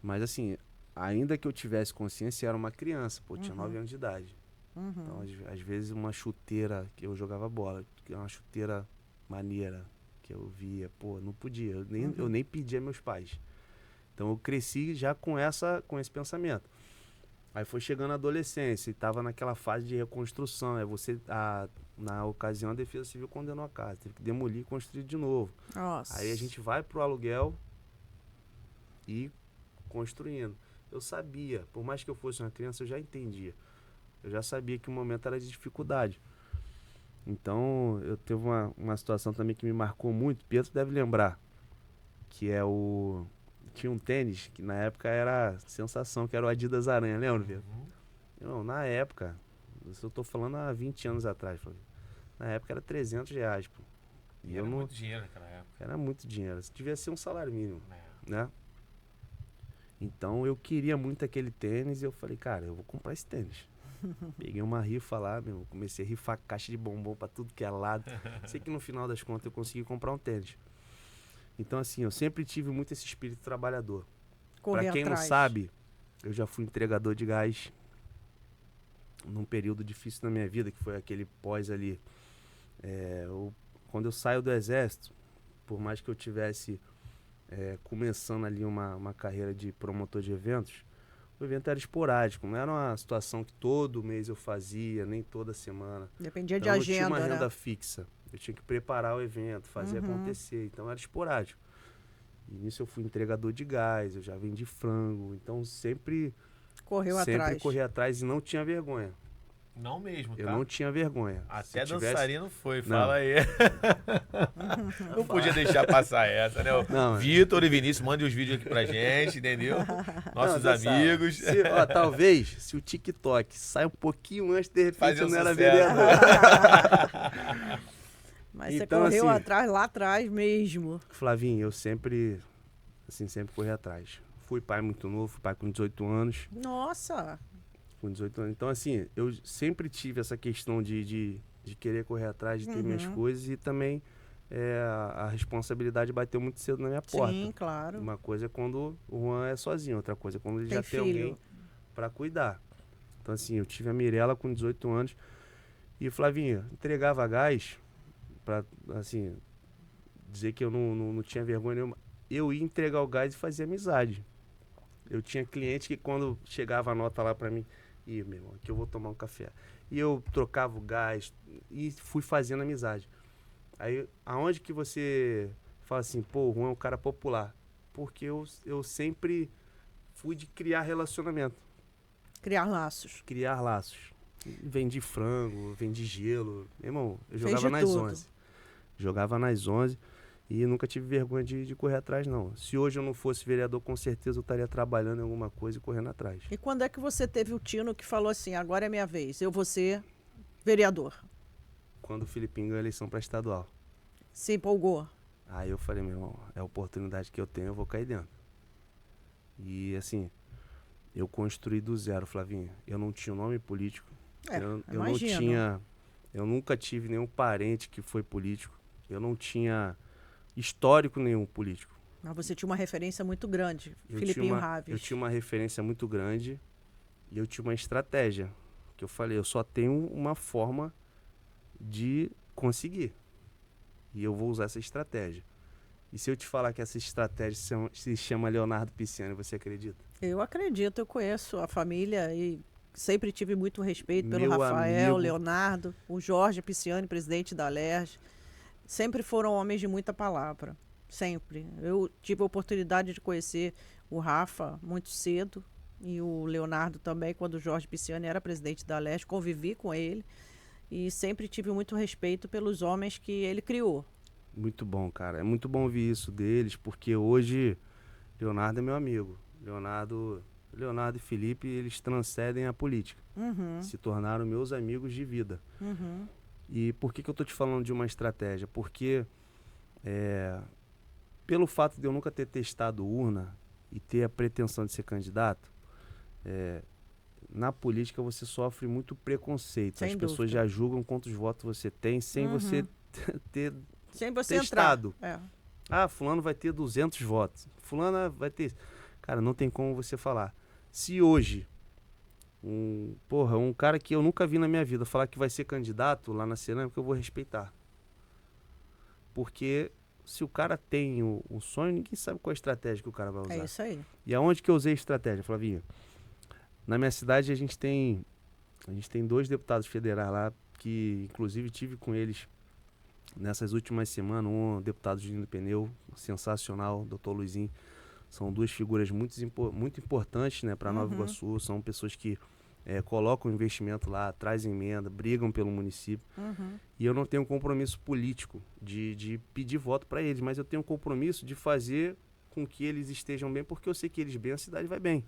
Mas assim, ainda que eu tivesse consciência, eu era uma criança, pô, tinha 9 anos de idade. Então, às vezes, uma chuteira, que eu jogava bola, uma chuteira maneira, que eu via, pô, não podia. Eu nem pedia aos meus pais. Então, eu cresci já com esse pensamento. Aí foi chegando a adolescência e tava naquela fase de reconstrução. Na ocasião, a Defesa Civil condenou a casa. Teve que demolir e construir de novo. Nossa. Aí a gente vai pro aluguel e construindo. Eu sabia, por mais que eu fosse uma criança, eu já entendia. Eu já sabia que o momento era de dificuldade. Então, eu teve uma situação também que me marcou muito. Pietro deve lembrar, que tinha um tênis que na época era sensação, que era o Adidas Aranha, lembra, Pietro? Não, na época, isso eu tô falando há 20 anos atrás, na época era R$300, pô. E era muito dinheiro naquela época. Era muito dinheiro, devia ser um salário mínimo, né? Então eu queria muito aquele tênis e eu falei, cara, eu vou comprar esse tênis. Peguei uma rifa lá, comecei a rifar caixa de bombom pra tudo que é lado. Sei que no final das contas eu consegui comprar um tênis. Então assim, eu sempre tive muito esse espírito trabalhador. Pra quem não sabe, eu já fui entregador de gás num período difícil na minha vida, que foi aquele pós ali. Quando eu saio do exército, por mais que eu tivesse começando ali uma carreira de promotor de eventos, o evento era esporádico, não era uma situação que todo mês eu fazia, nem toda semana. Dependia então, de agenda, eu tinha uma renda fixa. Eu tinha que preparar o evento, fazer acontecer. Então era esporádico. E nisso eu fui entregador de gás, eu já vendi frango. Então sempre corri atrás e não tinha vergonha. Não mesmo, tá? Eu não tinha vergonha. Até dançarino foi, fala aí. Não podia deixar passar essa, né? Vitor e Vinícius, mandem os vídeos aqui pra gente, entendeu? Nossos amigos. Talvez, se o TikTok sai um pouquinho antes, de repente eu não era vereador. Mas então, você correu atrás, lá atrás mesmo. Flavinho, eu sempre corri atrás. Fui pai muito novo, fui pai com 18 anos. Nossa! Com 18 anos. Então, assim, eu sempre tive essa questão de querer correr atrás, de ter minhas coisas e também a responsabilidade bateu muito cedo na minha porta. Sim, claro. Uma coisa é quando o Juan é sozinho, outra coisa é quando ele já tem alguém para cuidar. Então, assim, eu tive a Mirella com 18 anos e o Flavinho entregava gás pra, assim, dizer que eu não tinha vergonha nenhuma. Eu ia entregar o gás e fazia amizade. Eu tinha cliente que quando chegava a nota lá pra mim, meu irmão, aqui eu vou tomar um café. E eu trocava o gás e fui fazendo amizade. Aí, aonde que você fala assim, pô, o Juan é um cara popular? Porque eu sempre fui de criar relacionamento. Criar laços. Criar laços. Vendi frango, vendi gelo. Meu irmão, eu Fez jogava de nas tudo. 11. Jogava nas 11 e nunca tive vergonha de correr atrás, não. Se hoje eu não fosse vereador, com certeza eu estaria trabalhando em alguma coisa e correndo atrás. E quando é que você teve o tino que falou assim, agora é minha vez, eu vou ser vereador? Quando o Filipinho ganhou a eleição para estadual. Se empolgou? Aí eu falei, meu irmão, é a oportunidade que eu tenho, eu vou cair dentro. E assim, eu construí do zero, Flavinho. Eu não tinha um nome político. Eu não tinha. Eu nunca tive nenhum parente que foi político. Eu não tinha histórico nenhum político. Mas você tinha uma referência muito grande, Filipinho Raves. Eu tinha uma referência muito grande e eu tinha uma estratégia. Que eu falei, eu só tenho uma forma de conseguir. E eu vou usar essa estratégia. E se eu te falar que essa estratégia se chama Leonardo Pisciani, você acredita? Eu acredito, eu conheço a família e sempre tive muito respeito pelo Meu Rafael, amigo. Leonardo, o Jorge Pisciani, presidente da Alerj. Sempre foram homens de muita palavra, sempre. Eu tive a oportunidade de conhecer o Rafa muito cedo e o Leonardo também, quando o Jorge Pisciani era presidente da Alerj, convivi com ele e sempre tive muito respeito pelos homens que ele criou. Muito bom, cara. É muito bom ouvir isso deles, porque hoje Leonardo é meu amigo. Leonardo e Felipe, eles transcendem a política. Uhum, Se tornaram meus amigos de vida. uhum. E por que eu tô te falando de uma estratégia? Porque pelo fato de eu nunca ter testado urna e ter a pretensão de ser candidato, na política você sofre muito preconceito. Sem As pessoas dúvida. já julgam quantos votos você tem sem você ter Sem você testado. entrar. Ah, fulano vai ter 200 votos. Fulana vai ter... Cara, não tem como você falar. Se hoje, um cara que eu nunca vi na minha vida falar que vai ser candidato lá na cerâmica, eu vou respeitar. Porque se o cara tem o sonho, ninguém sabe qual a estratégia que o cara vai usar. É isso aí. E aonde que eu usei estratégia, Flavinho? Na minha cidade a gente tem 2 deputados federais lá, que inclusive tive com eles nessas últimas semanas, um deputado Juninho Pneu, sensacional, doutor Luizinho. São 2 figuras muito importantes, né, para Nova Iguaçu. São pessoas que colocam investimento lá, trazem emenda, brigam pelo município. E eu não tenho compromisso político de pedir voto para eles, mas eu tenho compromisso de fazer com que eles estejam bem, porque eu sei que eles bem, a cidade vai bem.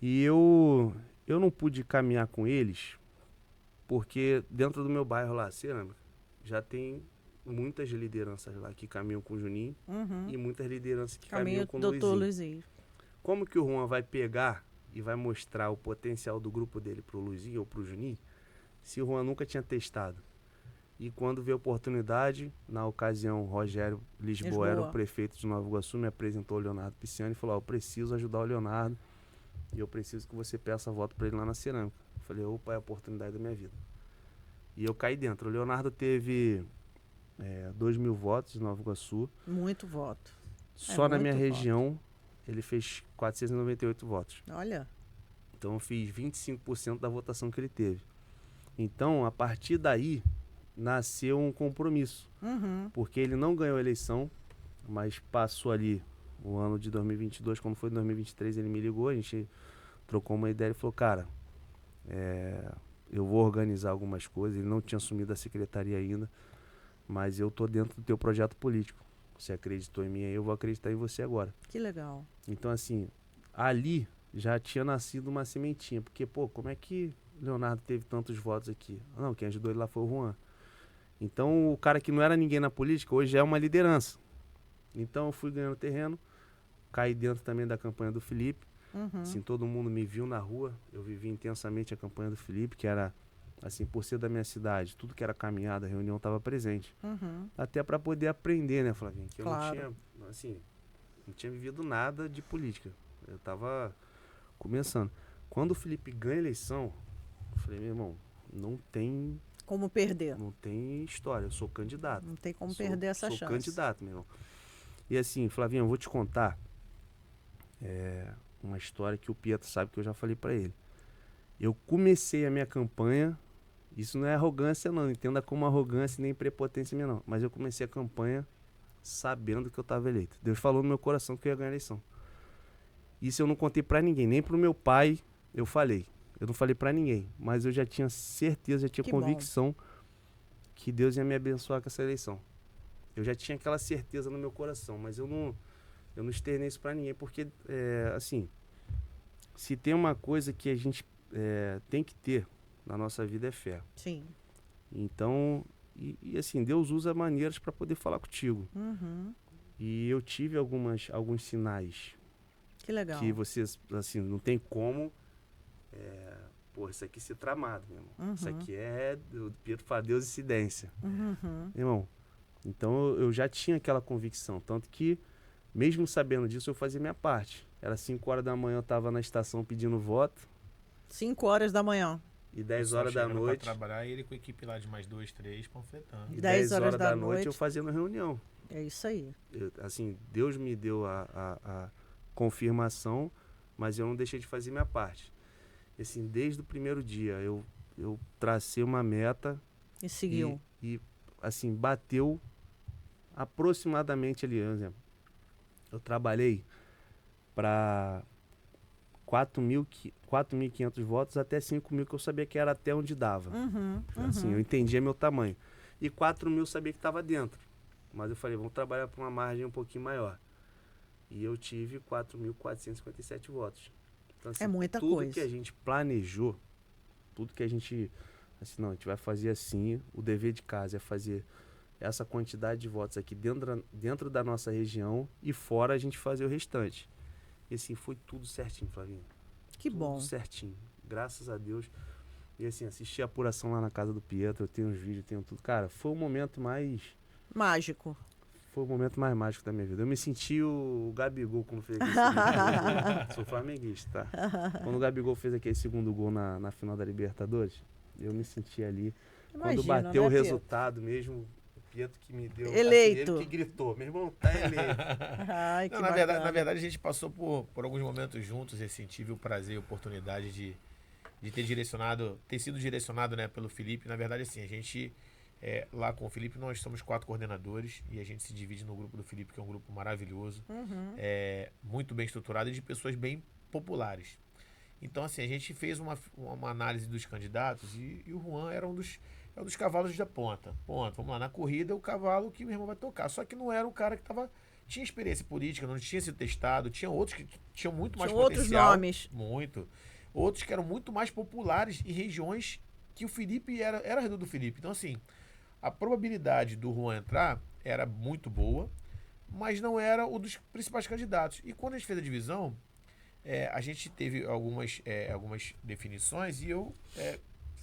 E eu não pude caminhar com eles, porque dentro do meu bairro lá, Cerâmica, já tem muitas lideranças lá que caminham com o Juninho e muitas lideranças que caminham com o doutor Luizinho. Luizinho. Como que o Juan vai pegar e vai mostrar o potencial do grupo dele pro Luizinho ou pro Juninho, se o Juan nunca tinha testado? E quando veio a oportunidade, na ocasião, Rogério Lisboa era o prefeito de Nova Iguaçu, me apresentou o Leonardo Pisciani e falou, eu preciso ajudar o Leonardo e eu preciso que você peça voto para ele lá na Cerâmica. Eu falei, opa, é a oportunidade da minha vida. E eu caí dentro. O Leonardo teve 2.000 votos em Nova Iguaçu. Muito voto. Só na minha região, ele fez 498 votos. Olha. Então eu fiz 25% da votação que ele teve. Então, a partir daí, nasceu um compromisso. Porque ele não ganhou a eleição, mas passou ali o ano de 2022, quando foi 2023, ele me ligou, a gente trocou uma ideia e falou, cara, eu vou organizar algumas coisas. Ele não tinha assumido a secretaria ainda, mas eu tô dentro do teu projeto político. Você acreditou em mim aí, eu vou acreditar em você agora. Que legal. Então, assim, ali já tinha nascido uma sementinha, porque, pô, como é que Leonardo teve tantos votos aqui? Não, quem ajudou ele lá foi o Juan. Então, o cara que não era ninguém na política, hoje é uma liderança. Então, eu fui ganhando terreno, caí dentro também da campanha do Felipe. Assim, todo mundo me viu na rua, eu vivi intensamente a campanha do Felipe, que era, assim, por ser da minha cidade, tudo que era caminhada, reunião, estava presente. Até para poder aprender, né, Flavinho? Que eu não tinha, assim, não tinha vivido nada de política. Eu estava começando. Quando o Felipe ganha a eleição, eu falei, meu irmão, não tem Como perder? história, eu sou candidato. Não tem como perder essa sou chance. candidato, meu irmão. E assim, Flavinho, eu vou te contar uma história que o Pietro sabe que eu já falei pra ele. Eu comecei a minha campanha, isso não é arrogância não, entenda como arrogância nem prepotência minha não, mas eu comecei a campanha sabendo que eu tava eleito. Deus falou no meu coração que eu ia ganhar a eleição. Isso eu não contei pra ninguém, nem pro meu pai eu falei. Eu não falei pra ninguém, mas eu já tinha certeza, já tinha convicção que Deus ia me abençoar com essa eleição. Eu já tinha aquela certeza no meu coração, mas eu não externei isso pra ninguém, porque, assim, se tem uma coisa que a gente tem que ter na nossa vida é fé. Sim. Então, e assim, Deus usa maneiras para poder falar contigo. Uhum. E eu tive alguns sinais Que legal. que você, assim, não tem como, isso aqui ser tramado, meu irmão. Uhum. Isso aqui o Pietro fala, Deus incidência. Uhum. Irmão, então eu já tinha aquela convicção, tanto que, mesmo sabendo disso, eu fazia minha parte. Era 5 horas da manhã, eu estava na estação pedindo voto. 5 horas da manhã. E 10 horas da noite. Pra trabalhar, ele com a equipe lá de mais 2, 3, panfletando. E 10 10 horas horas da da noite noite eu fazendo reunião. É isso aí. Assim, Deus me deu a confirmação, mas eu não deixei de fazer minha parte. E, assim, desde o primeiro dia, eu tracei uma meta. E seguiu. E assim, bateu aproximadamente ali, por exemplo. Eu trabalhei para 4.500 votos até 5.000, que eu sabia que era até onde dava. Uhum. Assim, eu entendia meu tamanho. E 4.000 eu sabia que estava dentro. Mas eu falei, vamos trabalhar para uma margem um pouquinho maior. E eu tive 4.457 votos. Então, assim, É muita tudo coisa. que a gente planejou, tudo que a gente... Assim, não, a gente vai fazer assim, o dever de casa é fazer essa quantidade de votos aqui dentro da nossa região e fora a gente fazer o restante. E assim, foi tudo certinho, Flavinho. Que bom. Tudo certinho. Graças a Deus. E assim, assisti a apuração lá na casa do Pietro, eu tenho os vídeos, tenho tudo. Cara, foi o momento mais... Mágico. Foi o momento mais mágico da minha vida. Eu me senti o Gabigol quando fez aquele segundo gol. Sou flamenguista, tá? Quando o Gabigol fez aquele segundo gol na final da Libertadores, eu me senti ali. Imagina, Quando bateu né, o Pietro? resultado mesmo, o Pietro que me deu... Eleito. Assim, ele que gritou, meu irmão, tá eleito. Ai, que Não, bacana. na verdade, a gente passou por alguns momentos juntos e assim, tive o prazer e a oportunidade de ter sido direcionado, né, pelo Felipe. Na verdade, assim, a gente, lá com o Felipe, nós somos 4 coordenadores e a gente se divide no grupo do Felipe, que é um grupo maravilhoso, muito bem estruturado e de pessoas bem populares. Então, assim, a gente fez uma análise dos candidatos e o Juan era um dos cavalos da ponta. Ponto. Vamos lá, na corrida, o cavalo que o meu irmão vai tocar. Só que não era um cara que tinha experiência política, não tinha sido testado, tinha outros que tinham muito mais Tinha potencial. outros nomes. Muito. Outros que eram muito mais populares em regiões que o Felipe era redor do Felipe. Então, assim, a probabilidade do Juan entrar era muito boa, mas não era o dos principais candidatos. E quando a gente fez a divisão, a gente teve algumas definições e eu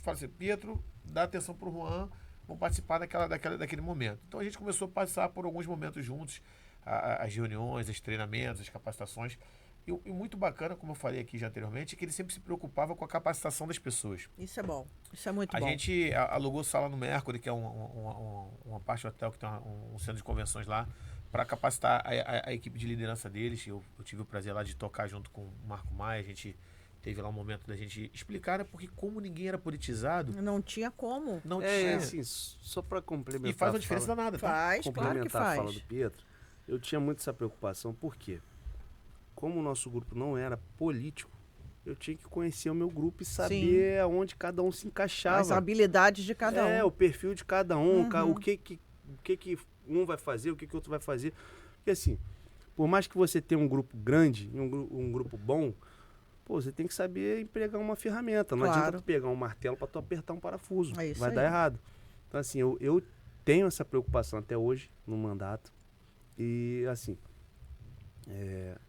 falei assim, Pietro, dá atenção pro Juan, vamos participar daquele momento. Então a gente começou a passar por alguns momentos juntos, as reuniões, os treinamentos, as capacitações. E muito bacana, como eu falei aqui já anteriormente, é que ele sempre se preocupava com a capacitação das pessoas. Isso é bom. Isso é muito A bom. gente alugou sala no Mercury, que é uma parte do hotel que tem um centro de convenções lá, para capacitar a equipe de liderança deles. Eu tive o prazer lá de tocar junto com o Marco Maia. A gente teve lá um momento da gente explicar, né, porque como ninguém era politizado, Não tinha como. não tinha. Assim, só para complementar. E faz uma diferença danada, tá? Faz, claro que Complementar a fala faz. do Pietro, eu tinha muito essa preocupação, por quê? Como o nosso grupo não era político, eu tinha que conhecer o meu grupo e saber aonde cada um se encaixava. As habilidades de cada um. O perfil de cada um, o que um vai fazer, o que outro vai fazer. Porque assim, por mais que você tenha um grupo grande e um grupo bom, você tem que saber empregar uma ferramenta. Não Claro. adianta tu pegar um martelo para tu apertar um parafuso. É isso vai aí. dar errado. Então assim, eu tenho essa preocupação até hoje no mandato. E assim,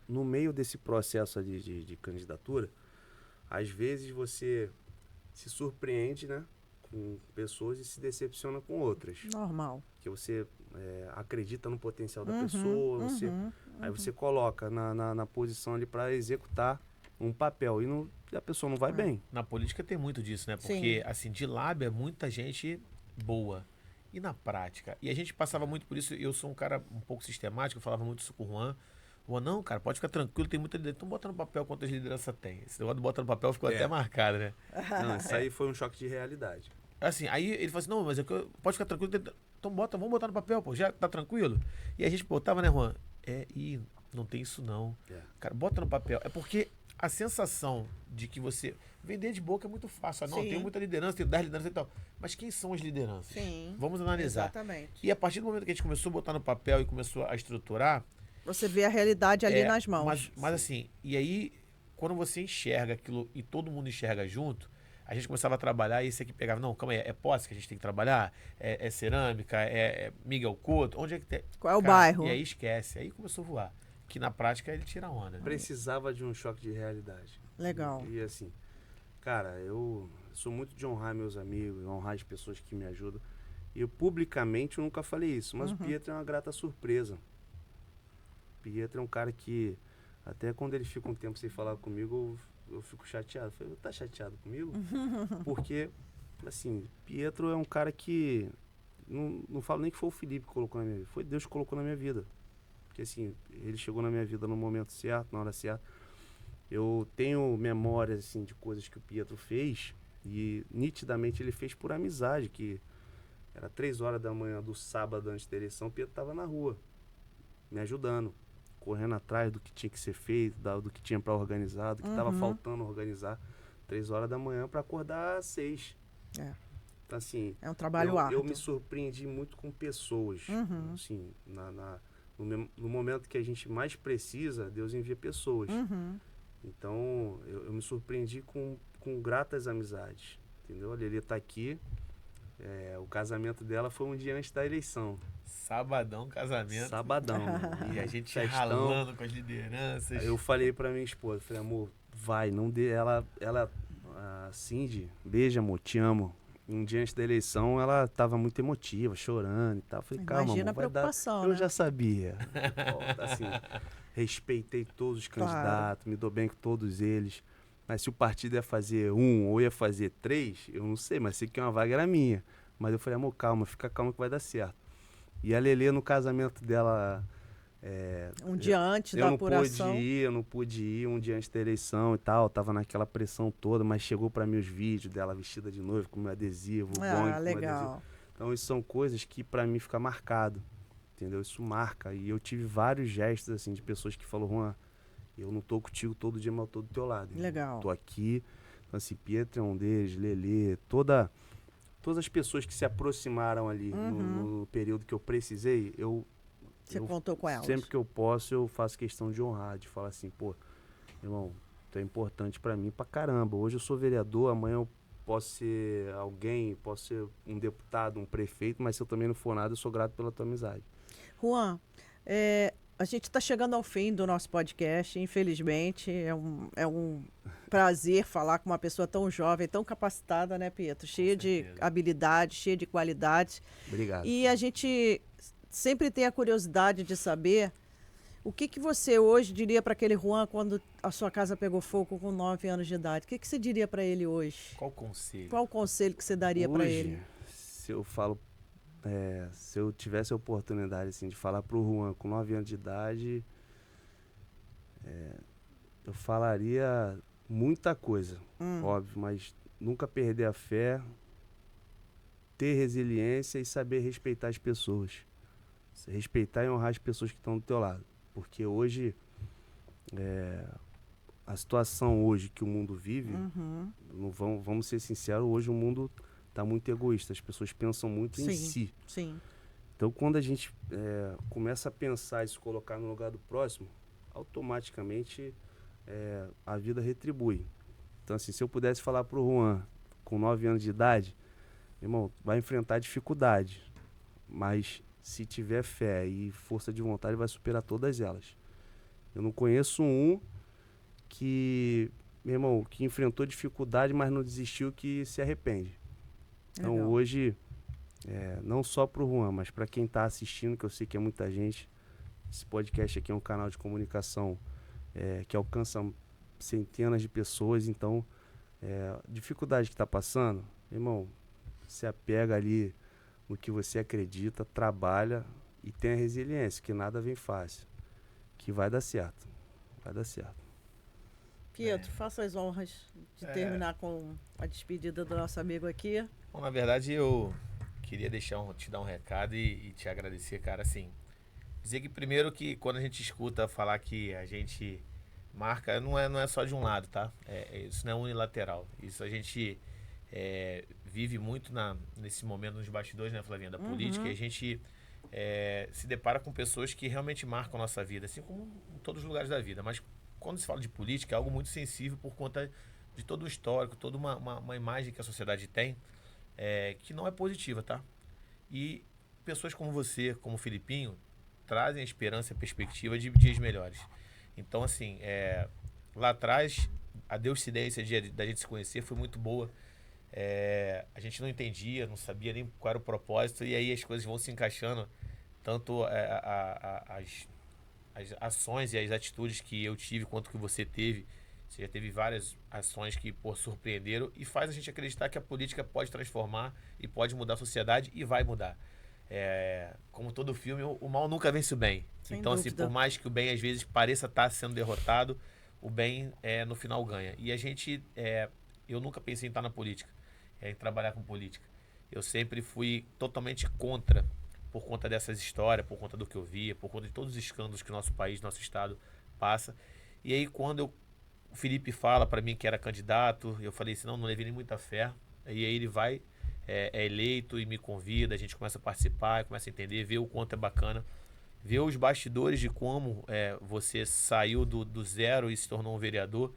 no meio desse processo de candidatura, às vezes você se surpreende, né, com pessoas e se decepciona com outras. Normal. Que você acredita no potencial da pessoa, aí você coloca na posição ali para executar um papel e a pessoa não vai bem. Na política tem muito disso, né? Porque, assim, de lábio é muita gente boa. E na prática? E a gente passava muito por isso. Eu sou um cara um pouco sistemático, eu falava muito isso com o Juan. O Juan, não, cara, pode ficar tranquilo, tem muita liderança. Então bota no papel quantas lideranças tem. Esse negócio de bota no papel ficou até marcado, né? Não, isso aí foi um choque de realidade. Assim, aí ele falou assim, não, mas pode ficar tranquilo. Então vamos botar no papel, pô, já tá tranquilo? E a gente botava, né, Juan? Não tem isso não. Cara, bota no papel. É porque a sensação de que você... Vender de boca é muito fácil. Não, tem muita liderança, tem 10 lideranças e tal. Mas quem são as lideranças? Sim. Vamos analisar. Exatamente. E a partir do momento que a gente começou a botar no papel e começou a estruturar... Você vê a realidade ali nas mãos. Mas assim, e aí, quando você enxerga aquilo e todo mundo enxerga junto, a gente começava a trabalhar e esse aqui pegava, não, calma aí, é posse que a gente tem que trabalhar? É cerâmica? É Miguel Couto? Onde é que tem? Qual é o bairro? E aí esquece. Aí começou a voar. Que na prática ele tira a onda. Né? Precisava de um choque de realidade. Legal. E assim, cara, eu sou muito de honrar meus amigos, honrar as pessoas que me ajudam. E eu publicamente eu nunca falei isso, mas o Pietro é uma grata surpresa. O Pietro é um cara que, até quando ele fica um tempo sem falar comigo, eu fico chateado. Eu falei, tá chateado comigo? Porque, assim, Pietro é um cara que, não falo nem que foi o Felipe que colocou na minha vida, foi Deus que colocou na minha vida. Porque assim, ele chegou na minha vida no momento certo, na hora certa. Eu tenho memórias, assim, de coisas que o Pietro fez e nitidamente ele fez por amizade, que era 3 horas da manhã do sábado antes da eleição, o Pietro estava na rua, me ajudando, correndo atrás do que tinha que ser feito, do que tinha para organizar, do que estava faltando organizar. 3 horas da manhã para acordar às 6. Então, assim, é um trabalho árduo. Eu me surpreendi muito com pessoas. Assim, no momento que a gente mais precisa, Deus envia pessoas. Então, eu me surpreendi com gratas amizades. Entendeu? A Lelê tá aqui. O casamento dela foi um dia antes da eleição. Sabadão, casamento. Sabadão. E a gente ralando com as lideranças. Aí eu falei pra minha esposa, falei, amor, vai, não dê. Ela, a Cindy, beijo, amor, te amo. Um dia antes da eleição, ela tava muito emotiva, chorando e tal. Eu falei, calma, imagina amor, a preocupação, Eu né? já sabia. Assim, respeitei todos os candidatos, me dou bem com todos eles. Mas se o partido ia fazer 1 ou ia fazer 3, eu não sei, mas sei que uma vaga era minha. Mas eu falei, amor, calma, fica calmo que vai dar certo. E a Lelê, no casamento dela... um dia antes da apuração. Eu não pude ir um dia antes da eleição e tal. Tava naquela pressão toda, mas chegou pra mim os vídeos dela vestida de noiva, com meu adesivo, legal. Então, isso são coisas que pra mim fica marcado. Entendeu? Isso marca. E eu tive vários gestos, assim, de pessoas que falaram, Juan, eu não tô contigo todo dia, mas eu tô do teu lado. Legal. Tô aqui. Então, assim, Pietro é um deles, Lelê, todas as pessoas que se aproximaram ali no período que eu precisei, Você contou com elas? Sempre que eu posso, eu faço questão de honrar, de falar assim, pô, irmão, tu é importante pra mim pra caramba. Hoje eu sou vereador, amanhã eu posso ser alguém, posso ser um deputado, um prefeito, mas se eu também não for nada, eu sou grato pela tua amizade. Juan, a gente está chegando ao fim do nosso podcast, infelizmente. É um prazer falar com uma pessoa tão jovem, tão capacitada, né, Pietro? Cheia de habilidades, cheia de qualidades. Obrigado. E a gente sempre tem a curiosidade de saber o que você hoje diria para aquele Juan quando a sua casa pegou fogo com 9 anos de idade. O que você diria para ele hoje? Qual conselho? Qual o conselho que você daria para ele? Se eu falo... se eu tivesse a oportunidade assim, de falar pro Juan com 9 anos de idade, eu falaria muita coisa, óbvio, mas nunca perder a fé, ter resiliência e saber respeitar as pessoas. Respeitar e honrar as pessoas que estão do teu lado. Porque hoje, a situação hoje que o mundo vive, vamos ser sinceros, hoje o mundo tá muito egoísta, as pessoas pensam muito em si. Sim. Então, quando a gente começa a pensar e se colocar no lugar do próximo, automaticamente a vida retribui. Então, assim, se eu pudesse falar pro Juan, com 9 anos de idade, irmão, vai enfrentar dificuldade, mas se tiver fé e força de vontade, vai superar todas elas. Eu não conheço um que, meu irmão, que enfrentou dificuldade, mas não desistiu, que se arrepende. Então, Legal. hoje, não só pro Juan, mas para quem está assistindo, que eu sei que é muita gente, esse podcast aqui é um canal de comunicação que alcança centenas de pessoas, então, dificuldade que está passando, irmão, se apega ali no que você acredita, trabalha e tenha resiliência, que nada vem fácil, que vai dar certo, vai dar certo. Pietro, faça as honras de terminar com a despedida do nosso amigo aqui. Bom, na verdade, eu queria te dar um recado e te agradecer, cara, assim, dizer que primeiro que quando a gente escuta falar que a gente marca, não é só de um lado, tá? Isso não é unilateral. Isso a gente vive muito nesse momento nos bastidores, né, Flavinha, da política, e a gente se depara com pessoas que realmente marcam a nossa vida, assim como em todos os lugares da vida. Mas quando se fala de política, é algo muito sensível por conta de todo o histórico, toda uma imagem que a sociedade tem, que não é positiva, tá? E pessoas como você, como o Filipinho, trazem a esperança e a perspectiva de dias melhores. Então, assim, lá atrás, a deuscidência da gente se conhecer foi muito boa. A gente não entendia, não sabia nem qual era o propósito, e aí as coisas vão se encaixando, tanto as ações e as atitudes que eu tive quanto que você teve. Você já teve várias ações que surpreenderam e faz a gente acreditar que a política pode transformar e pode mudar a sociedade e vai mudar. Como todo filme, o mal nunca vence o bem. Sem então, dúvida. assim, por mais que o bem às vezes pareça estar sendo derrotado, o bem no final ganha. E a gente, eu nunca pensei em estar na política, em trabalhar com política. Eu sempre fui totalmente contra, por conta dessas histórias, por conta do que eu via, por conta de todos os escândalos que o nosso país, nosso estado passa. E aí quando o Felipe fala para mim que era candidato, eu falei assim, não levei nem muita fé. E aí ele vai, é eleito e me convida, a gente começa a participar, começa a entender, ver o quanto é bacana, ver os bastidores de como você saiu do zero e se tornou um vereador.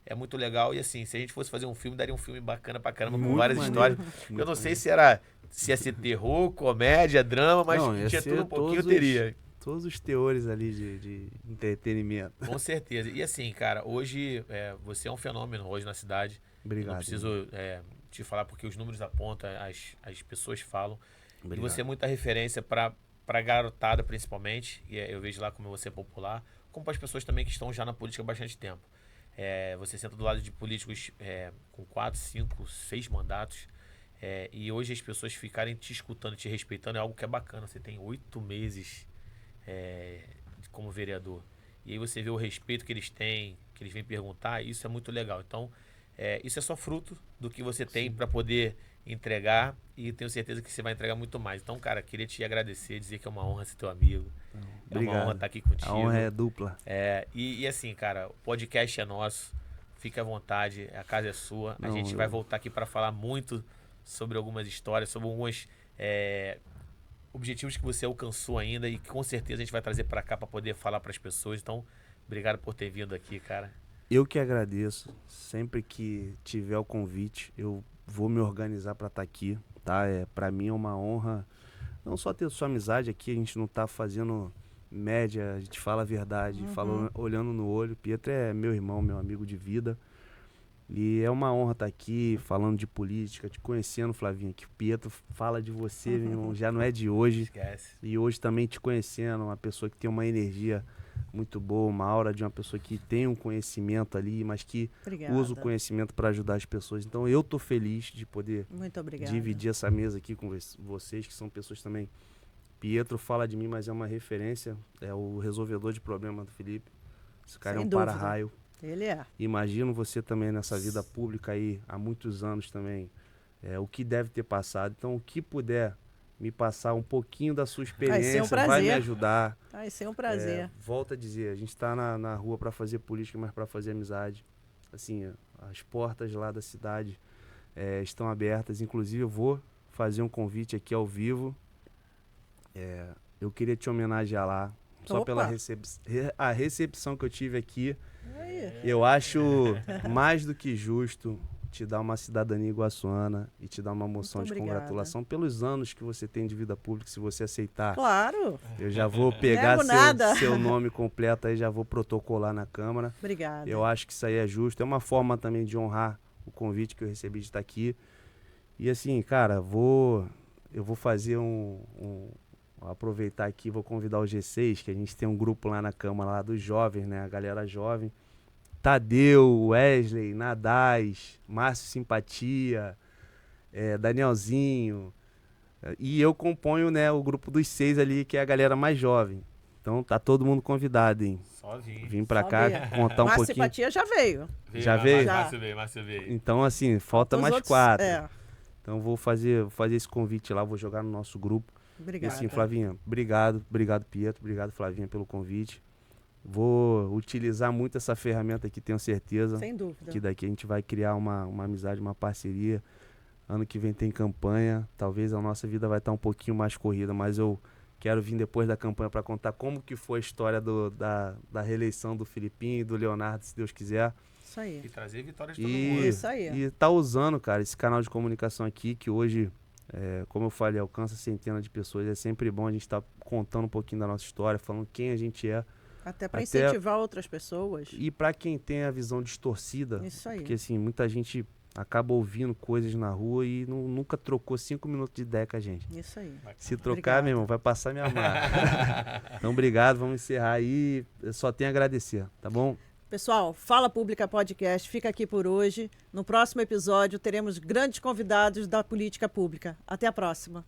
É muito legal. E assim, se a gente fosse fazer um filme, daria um filme bacana pra caramba, com Muito várias maneiro, histórias. muito Eu não sei maneiro. se ia ser terror, comédia, drama, mas Não, ia tinha ser tudo um pouquinho, todos os- teria. Todos os teores ali de entretenimento. Com certeza. E assim, cara, hoje você é um fenômeno hoje na cidade. Obrigado. Eu não preciso te falar porque os números apontam, as pessoas falam. Obrigado. E você é muita referência pra garotada, principalmente. E eu vejo lá como você é popular, como para as pessoas também que estão já na política há bastante tempo. Você senta do lado de políticos com 4, 5, 6 mandatos. E hoje as pessoas ficarem te escutando, te respeitando, é algo que é bacana. Você tem 8 meses como vereador. E aí você vê o respeito que eles têm, que eles vêm perguntar, isso é muito legal. Então, isso é só fruto do que você tem para poder entregar, e tenho certeza que você vai entregar muito mais. Então, cara, queria te agradecer, dizer que é uma honra ser teu amigo. Obrigado. É uma honra estar aqui contigo. A honra é dupla. E assim, cara, o podcast é nosso, fique à vontade, a casa é sua. A gente vai voltar aqui para falar muito sobre algumas histórias, sobre alguns objetivos que você alcançou ainda e que com certeza a gente vai trazer para cá para poder falar para as pessoas. Então, obrigado por ter vindo aqui, cara. Eu que agradeço. Sempre que tiver o convite, eu vou me organizar para estar aqui, tá? Para mim é uma honra não só ter sua amizade aqui, a gente não tá fazendo média, a gente fala a verdade, fala olhando no olho. Pietro é meu irmão, meu amigo de vida. E é uma honra estar aqui falando de política, te conhecendo, Flavinha, que o Pietro fala de você, meu irmão, já não é de hoje. Esquece. E hoje também te conhecendo, uma pessoa que tem uma energia muito boa, uma aura de uma pessoa que tem um conhecimento ali, mas que Obrigada. usa o conhecimento para ajudar as pessoas. Então eu tô feliz de poder Muito obrigada. dividir essa mesa aqui com vocês, que são pessoas também. Pietro fala de mim, mas é uma referência, é o resolvedor de problema do Felipe. Esse cara Sem é um dúvida. para-raio. Ele é. Imagino você também nessa vida pública aí há muitos anos também, o que deve ter passado. Então, o que puder me passar um pouquinho da sua experiência, vai me prazer. ajudar. Vai ser um prazer. Volto a dizer, a gente está na rua para fazer política, mas para fazer amizade. Assim, as portas lá da cidade estão abertas. Inclusive, eu vou fazer um convite aqui ao vivo. Eu queria te homenagear lá, só Opa. pela a recepção que eu tive aqui. Aí. Eu acho mais do que justo te dar uma cidadania iguaçuana e te dar uma moção Muito de obrigada. congratulação pelos anos que você tem de vida pública. Se você aceitar, Claro. eu já vou pegar Nego nada. seu nome completo aí, já vou protocolar na Câmara. Obrigada. Eu acho que isso aí é justo. É uma forma também de honrar o convite que eu recebi de estar aqui. E assim, cara, eu vou fazer vou aproveitar aqui, vou convidar o G6, que a gente tem um grupo lá na Câmara lá dos jovens, né? A galera jovem. Tadeu, Wesley, Nadaz, Márcio Simpatia, Danielzinho. E eu componho, né, o grupo dos 6 ali, que é a galera mais jovem. Então tá todo mundo convidado, hein? Só vim. Vim pra Só cá vir. contar um Márcio pouquinho. Simpatia já veio. Já veio? Já. Márcio veio. Então, assim, falta Os mais outros- 4. É, Então vou fazer esse convite lá, vou jogar no nosso grupo. E obrigada. assim, Flavinha, obrigado Pietro, obrigado Flavinha pelo convite. Vou utilizar muito essa ferramenta aqui, tenho certeza. Sem dúvida. Que daqui a gente vai criar uma amizade, uma parceria. Ano que vem tem campanha, talvez a nossa vida vai estar um pouquinho mais corrida, mas eu quero vir depois da campanha para contar como que foi a história da reeleição do Filipinho e do Leonardo, se Deus quiser. Isso aí. E trazer vitórias de todo E, mundo. Isso aí. e tá usando, cara, esse canal de comunicação aqui, que hoje, como eu falei, alcança centenas de pessoas. É sempre bom a gente estar contando um pouquinho da nossa história, falando quem a gente é. Até para Até- incentivar outras pessoas. E para quem tem a visão distorcida, Isso aí. porque assim, muita gente acaba ouvindo coisas na rua e nunca trocou 5 minutos de ideia com a gente. Isso aí. Se trocar, Obrigada. meu irmão, vai passar minha marca. Então, obrigado, vamos encerrar aí. Eu só tenho a agradecer, tá bom? Pessoal, Fala Pública Podcast fica aqui por hoje. No próximo episódio teremos grandes convidados da política pública. Até a próxima.